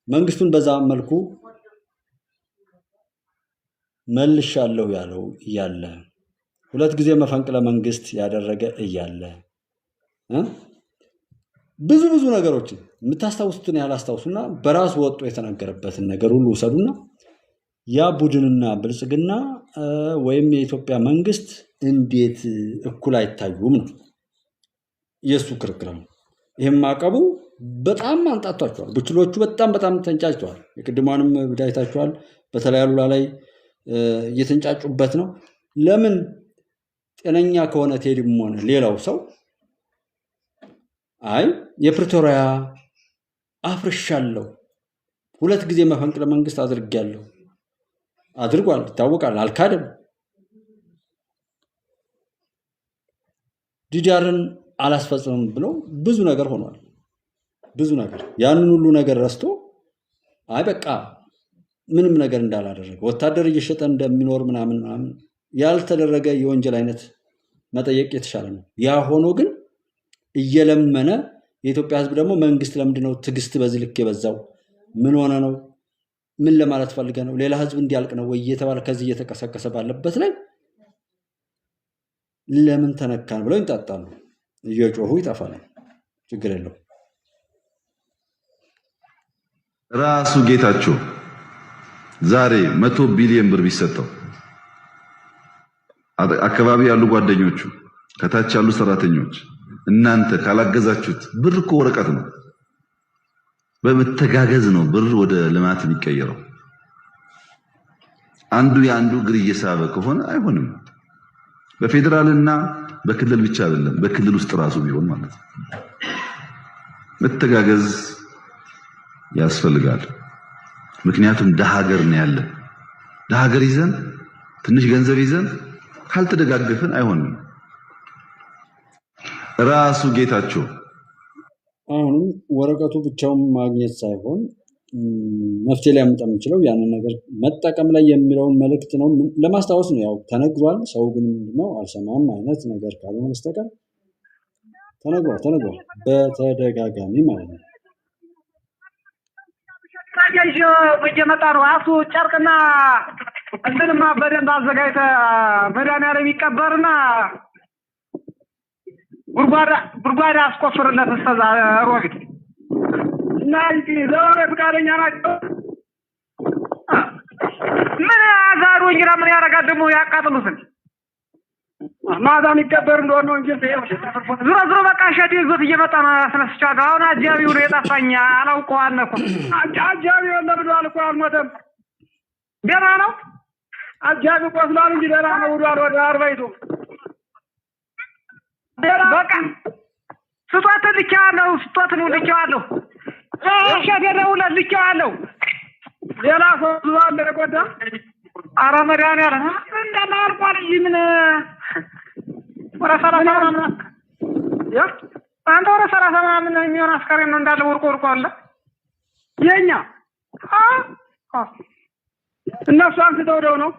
መንግስቱን በዛ መልኩ መልሻለሁ ያለው እያለ 2 ጊዜ መፈንቅለ መንግስት ያደረገ እያለ ብዙ ነገሮችን የምታስታውሱትን ያላስታውሱና በራሱ ወጥቶ የተናገረበትን ነገር ሁሉ ውሰዱና ያ ቡድንና ብልጽግና ወይም የኢትዮጵያ መንግስት እንዴት እኩል አይታዩም ነው የሱ ክርክር ነው። ይሄም ማቀቡ በጣም አንጣጣቸዋል። ቡችሎቹ በጣም ተንጫጭተዋል። የቅድማንም ብዳይታቸዋል። በተለያዩ ላይ እየተንጫጩበት ነው። ለምን ጤነኛ ከሆነ ቴዲም ሆነ ሌላው ሰው አይ የፕሪቶሪያ አፍርሻለሁ 2 ጊዜ መፈንቅለ መንግስት አድርጌያለሁ አድርጓል፣ ይታወቃል፣ አልካደም። ዲዲአርን አላስፈጽምም ብሎ ብዙ ነገር ሆኗል። ብዙ ነገር ያንን ሁሉ ነገር ረስቶ አይ በቃ ምንም ነገር እንዳላደረገ ወታደር እየሸጠ እንደሚኖር ምናምን ያልተደረገ የወንጀል አይነት መጠየቅ የተሻለ ነው። ያ ሆኖ ግን እየለመነ የኢትዮጵያ ህዝብ ደግሞ መንግስት ለምንድነው ትግስት በዚህ ልክ የበዛው? ምን ሆነ ነው? ምን ለማለት ፈልገ ነው? ሌላ ህዝብ እንዲያልቅ ነው ወይ እየተባለ ከዚህ እየተቀሰቀሰ ባለበት ላይ ለምን ተነካን ብለው ይጣጣሉ። እየጮሁ ይጣፋሉ። ችግር የለው። ራሱ ጌታቸው ዛሬ 100 ቢሊዮን ብር ቢሰጠው አካባቢ ያሉ ጓደኞቹ ከታች ያሉ ሰራተኞች እናንተ ካላገዛችሁት ብር እኮ ወረቀት ነው። በመተጋገዝ ነው ብር ወደ ልማት የሚቀየረው። አንዱ ያንዱ እግር እየሳበ ከሆነ አይሆንም። በፌደራልና በክልል ብቻ አይደለም፣ በክልል ውስጥ ራሱ ቢሆን ማለት ነው። መተጋገዝ ያስፈልጋል። ምክንያቱም ደሃገር ነው ያለ። ደሃገር ይዘን ትንሽ ገንዘብ ይዘን ካልተደጋገፍን አይሆንም። ራሱ ጌታቸው አሁንም ወረቀቱ ብቻውን ማግኘት ሳይሆን መፍትሄ ላይ ያመጣ የምችለው ያንን ነገር መጠቀም ላይ የሚለውን መልእክት ነው ለማስታወስ ነው። ያው ተነግሯል። ሰው ግን ምንድነው አልሰማም አይነት ነገር ካልሆነ በስተቀር ተነግሯል በተደጋጋሚ ማለት ነው። ታዲያሽ በየመጣ ነው አሱ ጨርቅና እንትንማ በደንብ አዘጋጅተ መድኃኒዓለም የሚቀበርና ጉድጓድ አስቆፍርለት እስከዛ ሮቢት እና እንጂ ለወሬ ፈቃደኛ ናቸው። ምን አዛሩ እንግራ ምን ያረጋል ደግሞ ያቃጥሉትን ማታ የሚቀበር እንደሆነ ነው እንጂ ዙሮ በቃ ሸቲ ይዞት እየመጣ ነው አስነስቻለሁ። አሁን አጃቢው ነው የጠፋኝ አላውቀዋለሁ እኮ አጃቢው ለብዷል እኮ አልሞተም። ገና ነው አጃቢው ቆስሏል እንጂ ደህና ነው ብሏል። ወደ አርባይቱ በቃ ስጦት ልኬዋለሁ። ስጦት ነው ልኬዋለሁ። ሸቴ ደውለት ልኬዋለሁ። ሌላ ሰው ዝዋል ለቆዳ ኧረ መድኃኒዓለም እንደማ አልቋል እንጂ ምን ወደ 30 ምናምን አንተ ወደ 30 ምናምን የሚሆን አስከሬን ነው እንዳለ ወርቆ አለ የኛ እነሱ አንስተው ደው ነው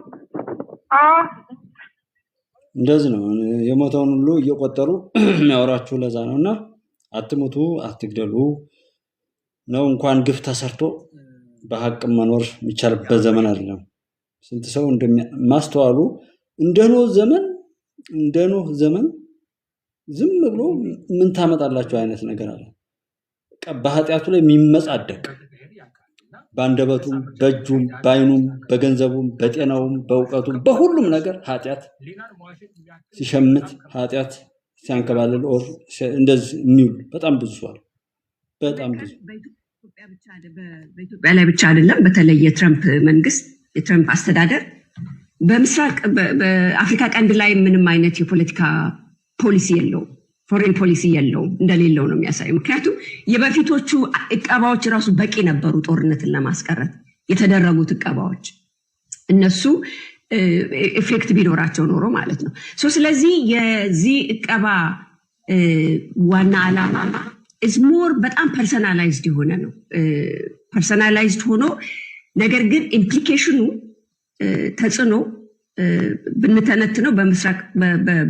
እንደዚህ ነው። የሞተውን ሁሉ እየቆጠሩ የሚያወራችሁ ለዛ ነውና አትሙቱ አትግደሉ ነው። እንኳን ግፍ ተሰርቶ በሐቅ መኖር የሚቻልበት ዘመን አይደለም። ስንት ሰው እንደማስተዋሉ እንደ ኖህ ዘመን ዝም ብሎ ምን ታመጣላችሁ አይነት ነገር አለ። በኃጢአቱ ላይ የሚመጻደቅ በአንደበቱም በእጁም በአይኑም በገንዘቡም በጤናውም በእውቀቱም በሁሉም ነገር ኃጢአት ሲሸምት ኃጢአት ሲያንከባልል እንደዚህ የሚውል በጣም ብዙ ሰው አለ። በጣም ብዙ በኢትዮጵያ ላይ ብቻ አይደለም። በተለይ የትራምፕ መንግስት የትራምፕ አስተዳደር በምስራቅ በአፍሪካ ቀንድ ላይ ምንም አይነት የፖለቲካ ፖሊሲ የለውም፣ ፎሬን ፖሊሲ የለውም፣ እንደሌለው ነው የሚያሳየው። ምክንያቱም የበፊቶቹ እቀባዎች ራሱ በቂ ነበሩ ጦርነትን ለማስቀረት የተደረጉት እቀባዎች እነሱ ኢፌክት ቢኖራቸው ኖሮ ማለት ነው። ስለዚህ የዚህ እቀባ ዋና ዓላማ is more በጣም ፐርሰናላይዝድ የሆነ ነው። ፐርሰናላይዝድ ሆኖ ነገር ግን ኢምፕሊኬሽኑ ተጽዕኖ ብንተነትነው በምስራቅ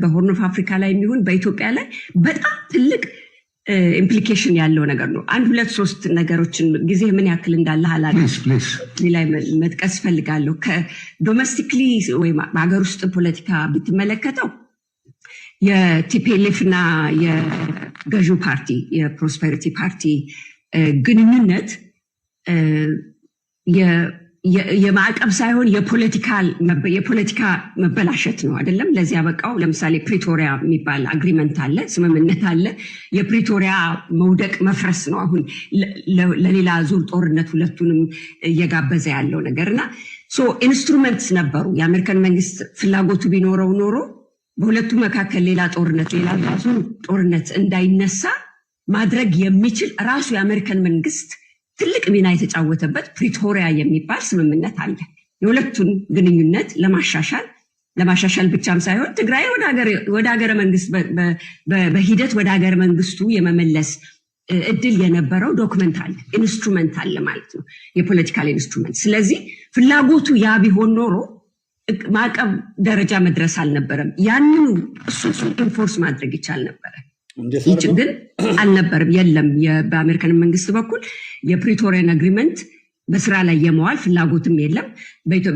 በሆርን ኦፍ አፍሪካ ላይ የሚሆን በኢትዮጵያ ላይ በጣም ትልቅ ኢምፕሊኬሽን ያለው ነገር ነው። 1 2 3 ነገሮችን ጊዜ ምን ያክል እንዳለ አላውቅም ላይ መጥቀስ ፈልጋለሁ። ከዶሜስቲክሊ ወይ በሀገር ውስጥ ፖለቲካ ብትመለከተው የቲፒኤልኤፍ እና የገዢው ፓርቲ የፕሮስፐሪቲ ፓርቲ ግንኙነት የማዕቀብ ሳይሆን የፖለቲካ መበላሸት ነው አይደለም። ለዚያ በቃው ለምሳሌ ፕሪቶሪያ የሚባል አግሪመንት አለ፣ ስምምነት አለ። የፕሪቶሪያ መውደቅ መፍረስ ነው አሁን ለሌላ ዙር ጦርነት ሁለቱንም እየጋበዘ ያለው ነገርና ኢንስትሩመንትስ ነበሩ። የአሜሪካን መንግስት ፍላጎቱ ቢኖረው ኖሮ በሁለቱ መካከል ሌላ ዙር ጦርነት እንዳይነሳ ማድረግ የሚችል ራሱ የአሜሪካን መንግስት ትልቅ ሚና የተጫወተበት ፕሪቶሪያ የሚባል ስምምነት አለ። የሁለቱን ግንኙነት ለማሻሻል ብቻም ሳይሆን ትግራይ ወደ ሀገረ መንግስት በሂደት ወደ ሀገረ መንግስቱ የመመለስ እድል የነበረው ዶክመንት አለ፣ ኢንስትሩመንት አለ ማለት ነው፣ የፖለቲካል ኢንስትሩመንት። ስለዚህ ፍላጎቱ ያ ቢሆን ኖሮ ማዕቀብ ደረጃ መድረስ አልነበረም። ያንኑ እሱን ኢንፎርስ ማድረግ ይቻል ነበረ። ይች ግን አልነበርም፣ የለም። በአሜሪካን መንግስት በኩል የፕሪቶሪያን አግሪመንት በስራ ላይ የመዋል ፍላጎትም የለም።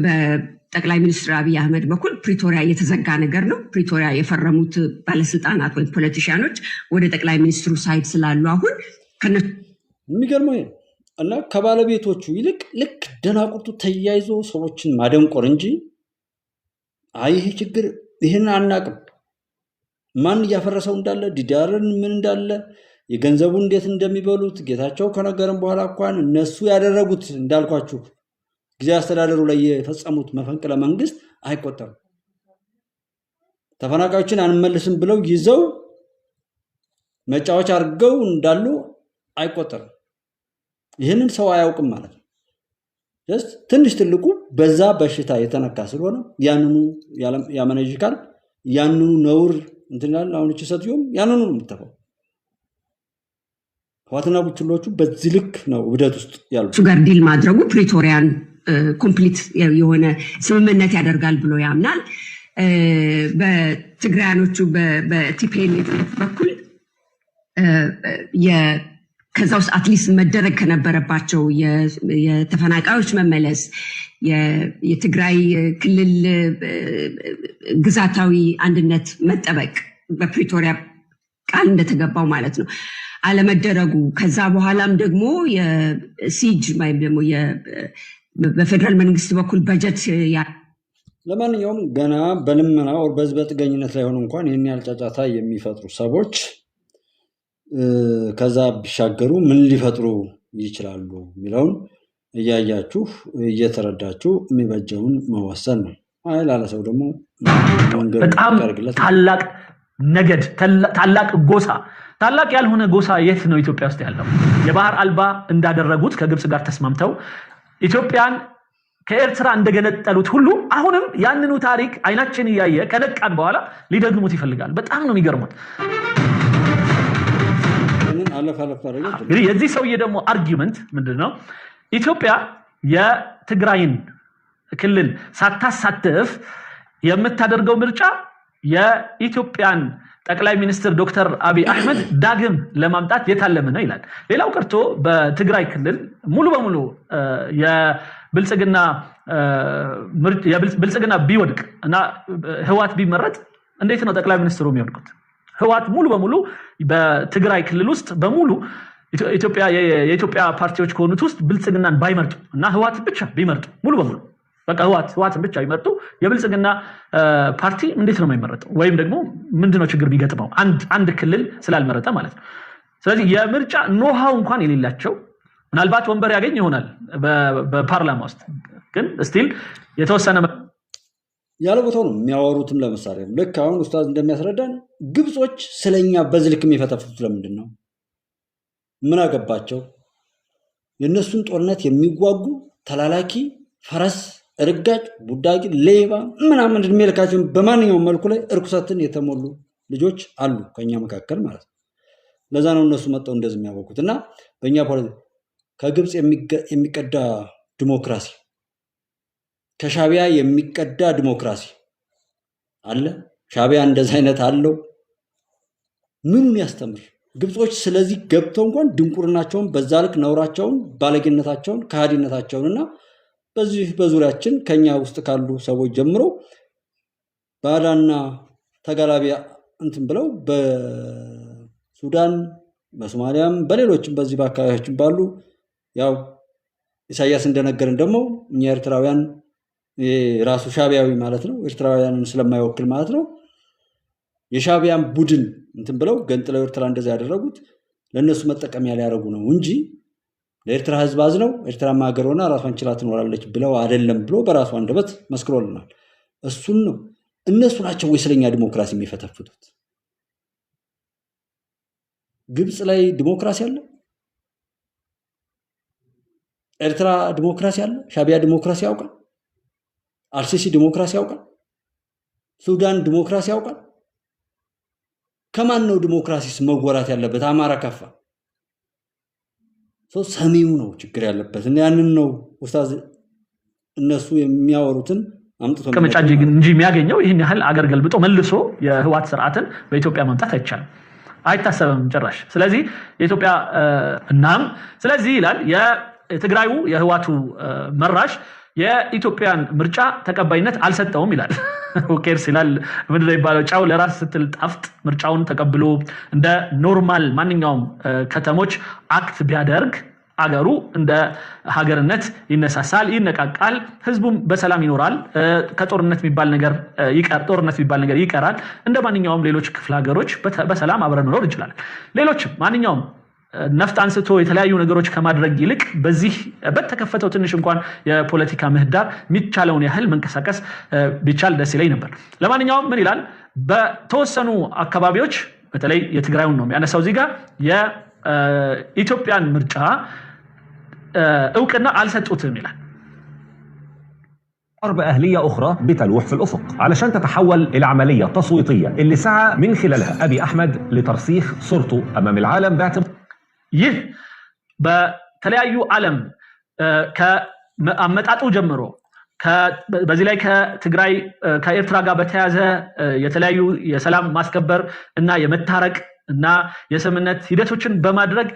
በጠቅላይ ሚኒስትር አብይ አህመድ በኩል ፕሪቶሪያ የተዘጋ ነገር ነው። ፕሪቶሪያ የፈረሙት ባለስልጣናት ወይም ፖለቲሽያኖች ወደ ጠቅላይ ሚኒስትሩ ሳይድ ስላሉ አሁን የሚገርመው እና ከባለቤቶቹ ይልቅ ልክ ደናቁርቱ ተያይዞ ሰዎችን ማደንቆር እንጂ ይሄ ችግር ይህን አናቅም፣ ማን እያፈረሰው እንዳለ ዲዳርን ምን እንዳለ የገንዘቡ እንዴት እንደሚበሉት ጌታቸው ከነገረን በኋላ እንኳን እነሱ ያደረጉት እንዳልኳችሁ ጊዜ አስተዳደሩ ላይ የፈጸሙት መፈንቅለ መንግስት አይቆጠርም። ተፈናቃዮችን አንመልስም ብለው ይዘው መጫወቻ አድርገው እንዳሉ አይቆጠርም። ይህንን ሰው አያውቅም ማለት ነው። ትንሽ ትልቁ በዛ በሽታ የተነካ ስለሆነ ያንኑ ያመነጅካል፣ ያንኑ ነውር እንትናል። አሁን እቺ ሰትዮም ያንኑ ነው የምትተፋው። ህዋትና ቡችሎቹ በዚህ ልክ ነው ውደት ውስጥ ያሉት። ጋር ዲል ማድረጉ ፕሪቶሪያን ኮምፕሊት የሆነ ስምምነት ያደርጋል ብሎ ያምናል። በትግራያኖቹ በቲፒኤልኤፍ በኩል ከዛ ውስጥ አትሊስት መደረግ ከነበረባቸው የተፈናቃዮች መመለስ፣ የትግራይ ክልል ግዛታዊ አንድነት መጠበቅ በፕሪቶሪያ ቃል እንደተገባው ማለት ነው አለመደረጉ፣ ከዛ በኋላም ደግሞ የሲጅ ወይም ደግሞ በፌደራል መንግስት በኩል በጀት ለማንኛውም ገና በልመና ወር በጥገኝነት ላይ ሆኖ እንኳን ይህን ያህል ጫጫታ የሚፈጥሩ ሰዎች ከዛ ቢሻገሩ ምን ሊፈጥሩ ይችላሉ የሚለውን እያያችሁ እየተረዳችሁ የሚበጀውን መወሰን ነው። ላለ ሰው ደግሞ በጣም ታላቅ ነገድ፣ ታላቅ ጎሳ፣ ታላቅ ያልሆነ ጎሳ የት ነው ኢትዮጵያ ውስጥ ያለው? የባህር አልባ እንዳደረጉት ከግብፅ ጋር ተስማምተው ኢትዮጵያን ከኤርትራ እንደገነጠሉት ሁሉ አሁንም ያንኑ ታሪክ አይናችን እያየ ከነቃን በኋላ ሊደግሙት ይፈልጋል። በጣም ነው የሚገርሙት። እንግዲህ የዚህ ሰውዬ ደግሞ አርጊመንት ምንድነው? ኢትዮጵያ የትግራይን ክልል ሳታሳትፍ የምታደርገው ምርጫ የኢትዮጵያን ጠቅላይ ሚኒስትር ዶክተር አብይ አህመድ ዳግም ለማምጣት የታለመ ነው ይላል። ሌላው ቀርቶ በትግራይ ክልል ሙሉ በሙሉ የብልጽግና ቢወድቅ እና ህዋት ቢመረጥ እንዴት ነው ጠቅላይ ሚኒስትሩ የሚወድቁት? ህዋት ሙሉ በሙሉ በትግራይ ክልል ውስጥ በሙሉ የኢትዮጵያ ፓርቲዎች ከሆኑት ውስጥ ብልጽግናን ባይመርጡ እና ህዋት ብቻ ቢመርጡ ሙሉ በሙሉ በቃ ህዋትን ብቻ ቢመርጡ የብልጽግና ፓርቲ እንዴት ነው የማይመረጠው? ወይም ደግሞ ምንድነው ችግር ቢገጥመው አንድ ክልል ስላልመረጠ ማለት ነው። ስለዚህ የምርጫ ኖሃው እንኳን የሌላቸው ምናልባት ወንበር ያገኝ ይሆናል በፓርላማ ውስጥ ግን ስቲል የተወሰነ ያለ ቦታው ነው የሚያወሩትም። ለምሳሌ ልክ አሁን ኡስታዝ እንደሚያስረዳን ግብጾች ስለኛ በዚህ ልክ የሚፈተፍቱት ለምንድን ነው? ምን አገባቸው? የእነሱን ጦርነት የሚዋጉ ተላላኪ፣ ፈረስ እርጋጭ፣ ቡዳቂ፣ ሌባ ምናምን እድሜ ልካቸውን በማንኛውም መልኩ ላይ እርኩሰትን የተሞሉ ልጆች አሉ ከኛ መካከል ማለት ነው። ለዛ ነው እነሱ መጥተው እንደዚህ የሚያወቁት። እና በእኛ ፖለቲካ ከግብፅ የሚቀዳ ዲሞክራሲ፣ ከሻቢያ የሚቀዳ ዲሞክራሲ አለ። ሻቢያ እንደዚህ አይነት አለው። ምኑን ያስተምር? ግብጾች ስለዚህ ገብተው እንኳን ድንቁርናቸውን በዛ ልክ ነውራቸውን፣ ባለጌነታቸውን፣ ከሃዲነታቸውንና በዚህ በዙሪያችን ከኛ ውስጥ ካሉ ሰዎች ጀምሮ ባዳና ተጋላቢያ እንትን ብለው በሱዳን በሶማሊያም በሌሎችም በዚህ በአካባቢያችን ባሉ ያው ኢሳያስ እንደነገርን ደግሞ እኛ ኤርትራውያን ራሱ ሻቢያዊ ማለት ነው ኤርትራውያንን ስለማይወክል ማለት ነው የሻቢያን ቡድን እንትን ብለው ገንጥለው ኤርትራ እንደዛ ያደረጉት ለነሱ መጠቀሚያ ሊያደርጉ ነው እንጂ ለኤርትራ ህዝብ አዝነው ኤርትራ ሀገር ሆና ራሷን ችላ ትኖራለች ብለው አይደለም ብሎ በራሱ አንደበት መስክሮልናል። እሱን ነው እነሱ ናቸው ወይ ስለኛ ዲሞክራሲ የሚፈተፍቱት? ግብፅ ላይ ዲሞክራሲ አለ? ኤርትራ ዲሞክራሲ አለ? ሻቢያ ዲሞክራሲ ያውቃል? አልሲሲ ዲሞክራሲ ያውቃል? ሱዳን ዲሞክራሲ ያውቃል? ከማን ነው ዲሞክራሲስ መወራት ያለበት? አማራ ከፋ ሰሚው ነው ችግር ያለበት። እና ያንን ነው ኡስታዝ እነሱ የሚያወሩትን አምጥቶ ከመጫጅ እንጂ የሚያገኘው ይህን ያህል አገር ገልብጦ መልሶ የህዋት ስርዓትን በኢትዮጵያ ማምጣት አይቻልም፣ አይታሰብም ጭራሽ። ስለዚህ የኢትዮጵያ እናም ስለዚህ ይላል የትግራዩ የህዋቱ መራሽ የኢትዮጵያን ምርጫ ተቀባይነት አልሰጠውም ይላል። ኦኬርስ ይላል ምንድነው ይባለው? ጫው ለራስ ስትል ጣፍጥ። ምርጫውን ተቀብሎ እንደ ኖርማል ማንኛውም ከተሞች አክት ቢያደርግ አገሩ እንደ ሀገርነት ይነሳሳል፣ ይነቃቃል፣ ህዝቡም በሰላም ይኖራል። ከጦርነት የሚባል ነገር ይቀራል። እንደ ማንኛውም ሌሎች ክፍለ ሀገሮች በሰላም አብረን መኖር እንችላለን። ሌሎችም ማንኛውም ነፍጥ አንስቶ የተለያዩ ነገሮች ከማድረግ ይልቅ በዚህ በተከፈተው ትንሽ እንኳን የፖለቲካ ምህዳር የሚቻለውን ያህል መንቀሳቀስ ቢቻል ደስ ይለኝ ነበር። ለማንኛውም ምን ይላል? በተወሰኑ አካባቢዎች በተለይ የትግራዩን ነው የሚያነሳው እዚህ ጋር የኢትዮጵያን ምርጫ እውቅና አልሰጡትም ይላል። حرب أهلية أخرى بتلوح في الأفق علشان تتحول إلى عملية تصويتية اللي سعى من خلالها أبي أحمد لترسيخ صورته أمام العالم باعتبار ይህ በተለያዩ ዓለም ከአመጣጡ ጀምሮ በዚህ ላይ ከትግራይ ከኤርትራ ጋር በተያያዘ የተለያዩ የሰላም ማስከበር እና የመታረቅ እና የስምምነት ሂደቶችን በማድረግ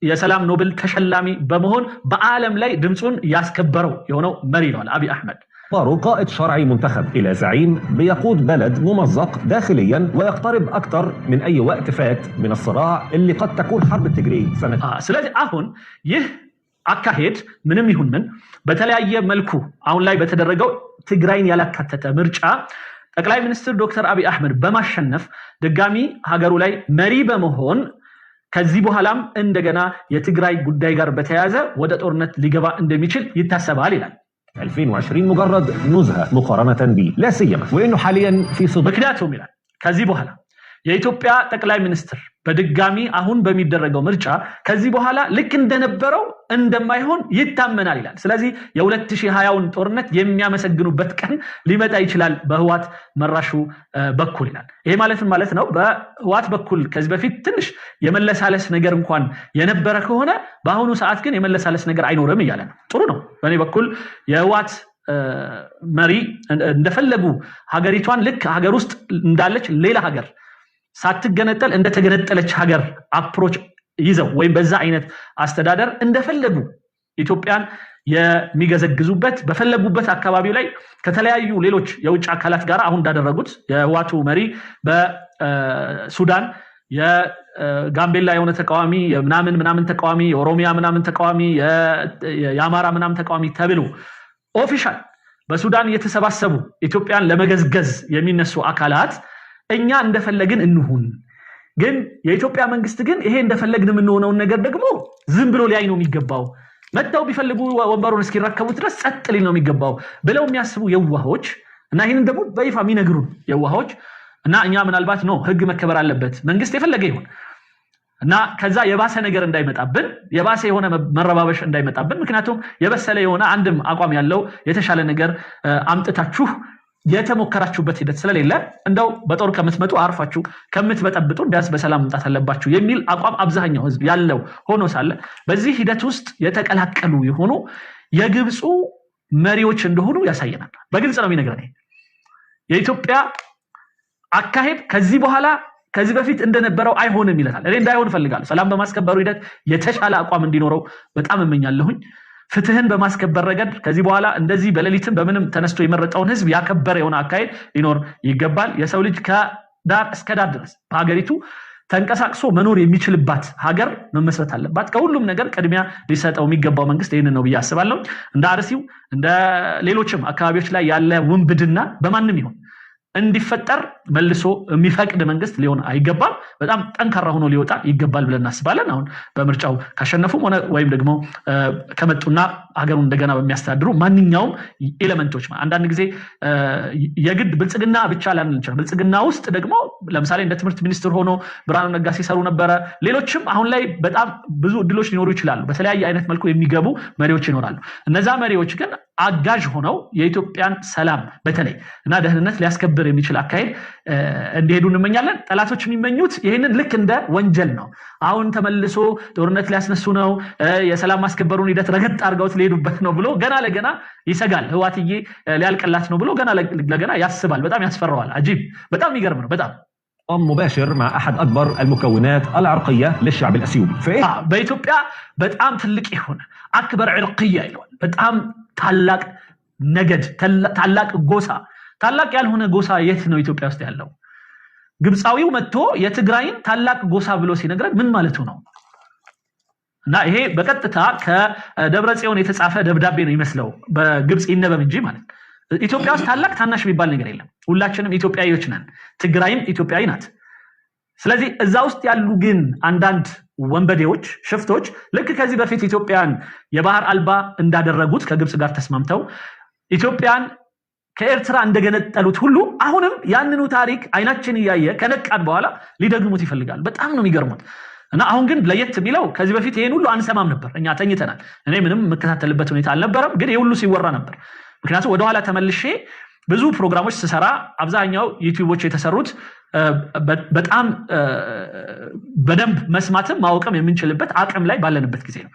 የሰላም ኖብል ተሸላሚ በመሆን በዓለም ላይ ድምጹን ያስከበረው የሆነው መሪ ነው አብይ አህመድ። قائد شرعي منتخب إلى زعيم بيقود بلد ممزق داخليا ويقترب أكثر من أي وقت فات من الصراع اللي قد تكون حرب التجري سنة. ስለዚህ አሁን ይህ አካሄድ ምንም ይሁን ምን በተለያየ መልኩ አሁን ላይ በተደረገው ትግራይን ያላካተተ ምርጫ ጠቅላይ ሚኒስትር ዶክተር አብይ አህመድ በማሸነፍ ድጋሚ ሀገሩ ላይ መሪ በመሆን ከዚህ በኋላም እንደገና የትግራይ ጉዳይ ጋር በተያያዘ ወደ ጦርነት ሊገባ እንደሚችል ይታሰባል ይላል። 2020 مجرد نزهة مقارنة به لا سيما وإنه حاليا في صدق. ምክንያቱም ይላል ከዚህ በኋላ የኢትዮጵያ ጠቅላይ ሚኒስትር በድጋሚ አሁን በሚደረገው ምርጫ ከዚህ በኋላ ልክ እንደነበረው እንደማይሆን ይታመናል ይላል። ስለዚህ የ2020ውን ጦርነት የሚያመሰግኑበት ቀን ሊመጣ ይችላል በህዋት መራሹ በኩል ይላል። ይሄ ማለት ነው በህዋት በኩል ከዚህ በፊት ትንሽ የመለሳለስ ነገር እንኳን የነበረ ከሆነ በአሁኑ ሰዓት ግን የመለሳለስ ነገር አይኖርም እያለ ነው። ጥሩ ነው። በእኔ በኩል የህዋት መሪ እንደፈለጉ ሀገሪቷን ልክ ሀገር ውስጥ እንዳለች ሌላ ሀገር ሳትገነጠል እንደተገነጠለች ሀገር አፕሮች ይዘው ወይም በዛ አይነት አስተዳደር እንደፈለጉ ኢትዮጵያን የሚገዘግዙበት በፈለጉበት አካባቢ ላይ ከተለያዩ ሌሎች የውጭ አካላት ጋር አሁን እንዳደረጉት የህዋቱ መሪ በሱዳን የጋምቤላ የሆነ ተቃዋሚ ምናምን ተቃዋሚ የኦሮሚያ ምናምን ተቃዋሚ የአማራ ምናምን ተቃዋሚ ተብሎ ኦፊሻል በሱዳን የተሰባሰቡ ኢትዮጵያን ለመገዝገዝ የሚነሱ አካላት እኛ እንደፈለግን እንሁን፣ ግን የኢትዮጵያ መንግስት ግን ይሄ እንደፈለግን የምንሆነውን ነገር ደግሞ ዝም ብሎ ሊያይ ነው የሚገባው፣ መጣው ቢፈልጉ ወንበሩን እስኪረከቡ ድረስ ጸጥ ሊል ነው የሚገባው ብለው የሚያስቡ የዋሆች እና ይህንን ደግሞ በይፋ የሚነግሩን የዋሃዎች እና እኛ ምናልባት ነው ህግ መከበር አለበት መንግስት የፈለገ ይሁን እና ከዛ የባሰ ነገር እንዳይመጣብን የባሰ የሆነ መረባበሽ እንዳይመጣብን ምክንያቱም የበሰለ የሆነ አንድም አቋም ያለው የተሻለ ነገር አምጥታችሁ የተሞከራችሁበት ሂደት ስለሌለ እንደው በጦር ከምትመጡ አርፋችሁ ከምትበጠብጡ ቢያንስ በሰላም መምጣት አለባችሁ የሚል አቋም አብዛኛው ህዝብ ያለው ሆኖ ሳለ በዚህ ሂደት ውስጥ የተቀላቀሉ የሆኑ የግብፁ መሪዎች እንደሆኑ ያሳየናል። በግልጽ ነው የሚነግረን የኢትዮጵያ አካሄድ ከዚህ በኋላ ከዚህ በፊት እንደነበረው አይሆንም ይላል። እኔ እንዳይሆን ፈልጋለሁ። ሰላም በማስከበሩ ሂደት የተሻለ አቋም እንዲኖረው በጣም እመኛለሁኝ። ፍትህን በማስከበር ረገድ ከዚህ በኋላ እንደዚህ በሌሊትም በምንም ተነስቶ የመረጠውን ህዝብ ያከበረ የሆነ አካሄድ ሊኖር ይገባል። የሰው ልጅ ከዳር እስከ ዳር ድረስ በሀገሪቱ ተንቀሳቅሶ መኖር የሚችልባት ሀገር መመስረት አለባት። ከሁሉም ነገር ቅድሚያ ሊሰጠው የሚገባው መንግስት ይህንን ነው ብዬ አስባለሁ። እንደ አርሲው እንደ ሌሎችም አካባቢዎች ላይ ያለ ውንብድና በማንም ይሁን እንዲፈጠር መልሶ የሚፈቅድ መንግስት ሊሆን አይገባም። በጣም ጠንካራ ሆኖ ሊወጣ ይገባል ብለን እናስባለን። አሁን በምርጫው ካሸነፉም ሆነ ወይም ደግሞ ከመጡና ሀገሩን እንደገና በሚያስተዳድሩ ማንኛውም ኤሌመንቶች አንዳንድ ጊዜ የግድ ብልጽግና ብቻ ላንል እንችላለን። ብልጽግና ውስጥ ደግሞ ለምሳሌ እንደ ትምህርት ሚኒስትር ሆኖ ብርሃኑ ነጋ ሲሰሩ ነበረ። ሌሎችም አሁን ላይ በጣም ብዙ እድሎች ሊኖሩ ይችላሉ። በተለያየ አይነት መልኩ የሚገቡ መሪዎች ይኖራሉ። እነዛ መሪዎች ግን አጋዥ ሆነው የኢትዮጵያን ሰላም በተለይ እና ደህንነት ሊያስከብር የሚችል አካሄድ እንዲሄዱ እንመኛለን። ጠላቶች የሚመኙት ይህንን ልክ እንደ ወንጀል ነው። አሁን ተመልሶ ጦርነት ሊያስነሱ ነው፣ የሰላም ማስከበሩን ሂደት ረገጥ አድርገውት ሊሄዱበት ነው ብሎ ገና ለገና ይሰጋል። ህዋትዬ ሊያልቅላት ነው ብሎ ገና ለገና ያስባል። በጣም ያስፈራዋል። አጂብ በጣም ይገርም ነው። በጣም مباشر مع احد اكبر المكونات العرقيه للشعب الاثيوبي በኢትዮጵያ በጣም ትልቅ የሆነ አክበር ዕርቅያ ይለዋል። በጣም ታላቅ ነገድ ታላቅ ጎሳ ታላቅ ያልሆነ ጎሳ የት ነው ኢትዮጵያ ውስጥ ያለው? ግብፃዊው መጥቶ የትግራይን ታላቅ ጎሳ ብሎ ሲነግረን ምን ማለቱ ነው? እና ይሄ በቀጥታ ከደብረ ጽዮን የተጻፈ ደብዳቤ ነው ይመስለው በግብፅ ይነበብ እንጂ ማለት ኢትዮጵያ ውስጥ ታላቅ ታናሽ የሚባል ነገር የለም። ሁላችንም ኢትዮጵያዊዎች ነን። ትግራይም ኢትዮጵያዊ ናት። ስለዚህ እዛ ውስጥ ያሉ ግን አንዳንድ ወንበዴዎች ሽፍቶች ልክ ከዚህ በፊት ኢትዮጵያን የባህር አልባ እንዳደረጉት ከግብፅ ጋር ተስማምተው ኢትዮጵያን ከኤርትራ እንደገነጠሉት ሁሉ አሁንም ያንኑ ታሪክ አይናችን እያየ ከነቃን በኋላ ሊደግሙት ይፈልጋሉ። በጣም ነው የሚገርሙት። እና አሁን ግን ለየት የሚለው ከዚህ በፊት ይሄን ሁሉ አንሰማም ነበር። እኛ ተኝተናል። እኔ ምንም መከታተልበት ሁኔታ አልነበረም፣ ግን ይሄ ሁሉ ሲወራ ነበር። ምክንያቱም ወደኋላ ተመልሼ ብዙ ፕሮግራሞች ስሰራ አብዛኛው ዩቲዩቦች የተሰሩት በጣም በደንብ መስማትም ማወቅም የምንችልበት አቅም ላይ ባለንበት ጊዜ ነው።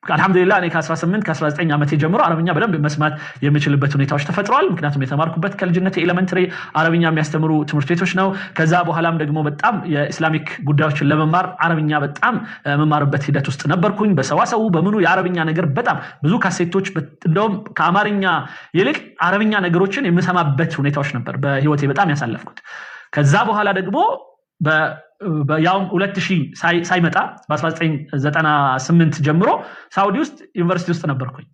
አልহামዱሊላህ እኔ ከ18 ከ19 ዓመቴ ጀምሮ አረብኛ በደንብ መስማት የምችልበት ሁኔታዎች ተፈጥሯል። ምክንያቱም የተማርኩበት ከልጅነቴ ኤሌመንተሪ አረብኛ የሚያስተምሩ ትምህርት ቤቶች ነው። ከዛ በኋላም ደግሞ በጣም የኢስላሚክ ጉዳዮችን ለመማር አረብኛ በጣም መማርበት ሂደት ውስጥ ነበርኩኝ። በሰዋሰው በምኑ የአረብኛ ነገር በጣም ብዙ ካሴቶች እንደውም ከአማርኛ ይልቅ አረብኛ ነገሮችን የምሰማበት ሁኔታዎች ነበር በህይወቴ በጣም ያሳለፍኩት። ከዛ በኋላ ደግሞ ያው 2000 ሳይመጣ በ1998 ጀምሮ ሳውዲ ውስጥ ዩኒቨርሲቲ ውስጥ ነበርኩኝ።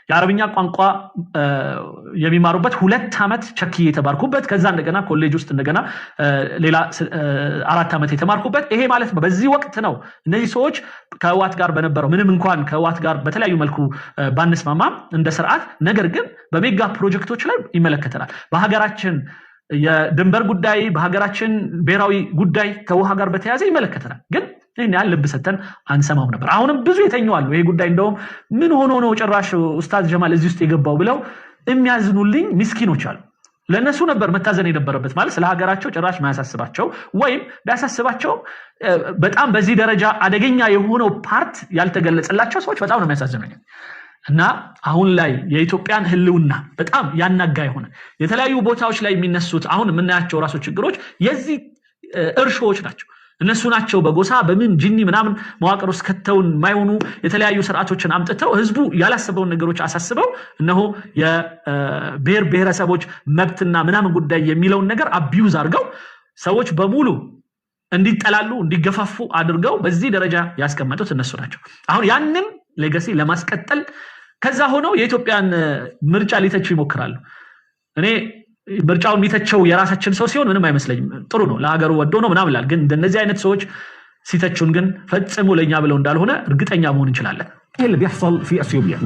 የአረብኛ ቋንቋ የሚማሩበት 2 ዓመት ቸኪ የተማርኩበት ከዛ እንደገና ኮሌጅ ውስጥ እንደገና ሌላ 4 ዓመት የተማርኩበት። ይሄ ማለት በዚህ ወቅት ነው እነዚህ ሰዎች ከህዋት ጋር በነበረው ምንም እንኳን ከህዋት ጋር በተለያዩ መልኩ ባንስማማም እንደ ስርዓት ነገር ግን በሜጋ ፕሮጀክቶች ላይ ይመለከተናል። በሀገራችን የድንበር ጉዳይ በሀገራችን ብሔራዊ ጉዳይ ከውሃ ጋር በተያያዘ ይመለከተናል። ግን ይሄን ያህል ልብ ሰተን አንሰማም ነበር። አሁንም ብዙ የተኙዋሉ ይሄ ጉዳይ እንደውም ምን ሆኖ ነው ጭራሽ ኡስታዝ ጀማል እዚህ ውስጥ የገባው ብለው የሚያዝኑልኝ ምስኪኖች አሉ። ለነሱ ነበር መታዘን የነበረበት ማለት ስለ ሀገራቸው ጭራሽ ማያሳስባቸው ወይም ቢያሳስባቸው በጣም በዚህ ደረጃ አደገኛ የሆነው ፓርት ያልተገለጸላቸው ሰዎች በጣም ነው የሚያሳዝኑኝ። እና አሁን ላይ የኢትዮጵያን ህልውና በጣም ያናጋ የሆነ የተለያዩ ቦታዎች ላይ የሚነሱት አሁን የምናያቸው ራሱ ችግሮች የዚህ እርሾዎች ናቸው። እነሱ ናቸው በጎሳ በምን ጂኒ ምናምን መዋቅር ውስጥ ከተውን ማይሆኑ የተለያዩ ስርዓቶችን አምጥተው ህዝቡ ያላሰበውን ነገሮች አሳስበው እነሆ የብሔር ብሔረሰቦች መብትና ምናምን ጉዳይ የሚለውን ነገር አቢዩዝ አድርገው ሰዎች በሙሉ እንዲጠላሉ እንዲገፋፉ አድርገው በዚህ ደረጃ ያስቀመጡት እነሱ ናቸው። አሁን ያንን ሌጋሲ ለማስቀጠል ከዛ ሆነው የኢትዮጵያን ምርጫ ሊተቹ ይሞክራሉ። እኔ ምርጫውን የሚተቸው የራሳችን ሰው ሲሆን ምንም አይመስለኝም። ጥሩ ነው ለሀገሩ ወዶ ነው ምናምን ይላል። ግን እንደነዚህ አይነት ሰዎች ሲተቹን ግን ፈጽሞ ለኛ ብለው እንዳልሆነ እርግጠኛ መሆን እንችላለን። ايه اللي بيحصل في اثيوبيا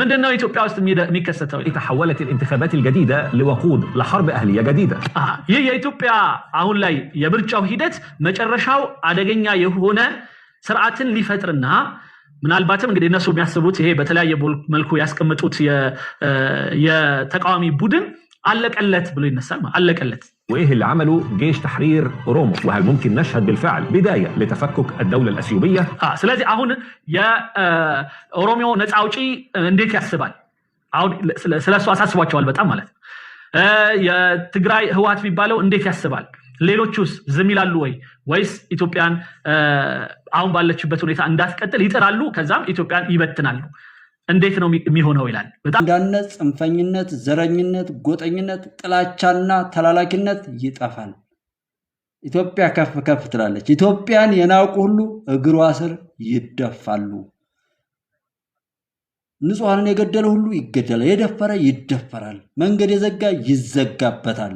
ምንድነው ኢትዮጵያ ውስጥ የሚከሰተው? تحولت الانتخابات الجديده لوقود لحرب اهليه جديده ይህ የኢትዮጵያ አሁን ላይ የምርጫው ሂደት መጨረሻው አደገኛ የሆነ ስርዓትን ሊፈጥርና ምናልባትም እንግዲህ እነሱ የሚያስቡት ይሄ በተለያየ መልኩ ያስቀምጡት የተቃዋሚ ቡድን علقلت ብሎ ይነሳል علقلت وايه اللي عمله جيش تحرير اورومو وهل ممكن نشهد بالفعل بدايه لتفكك الدوله الاثيوبيه ስለዚህ አሁን የኦሮሚዮ ነፃ አውጪ እንዴት ያስባል አሁን ስለሱ አሳስቧቸዋል በጣም ማለት የትግራይ ህዋት የሚባለው እንዴት ያስባል ሌሎቹስ ዝም ይላሉ ወይስ ኢትዮጵያን አሁን ባለችበት ሁኔታ እንዳትቀጥል ይጥራሉ ከዛም ኢትዮጵያን ይበትናሉ እንዴት ነው የሚሆነው ይላል በጣም እንዳነት ጽንፈኝነት ዘረኝነት ጎጠኝነት ጥላቻና ተላላኪነት ይጠፋል ኢትዮጵያ ከፍ ከፍ ትላለች ኢትዮጵያን የናቁ ሁሉ እግሯ ስር ይደፋሉ ንጹሃንን የገደለ ሁሉ ይገደላል የደፈረ ይደፈራል መንገድ የዘጋ ይዘጋበታል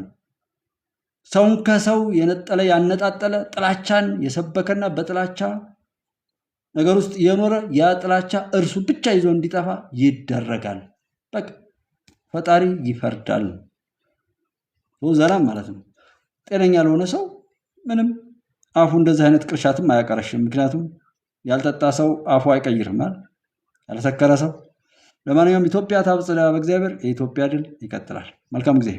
ሰውን ከሰው የነጠለ ያነጣጠለ ጥላቻን የሰበከና በጥላቻ ነገር ውስጥ የኖረ ያ ጥላቻ እርሱ ብቻ ይዞ እንዲጠፋ ይደረጋል በቃ ፈጣሪ ይፈርዳል ወዘራም ማለት ነው ጤነኛ ያልሆነ ሰው ምንም አፉ እንደዚህ አይነት ቅርሻትም አያቀረሽም ምክንያቱም ያልጠጣ ሰው አፉ አይቀይርም አይደል ያልሰከረ ሰው ለማንኛውም ኢትዮጵያ ታብጽላ በእግዚአብሔር የኢትዮጵያ ድል ይቀጥላል መልካም ጊዜ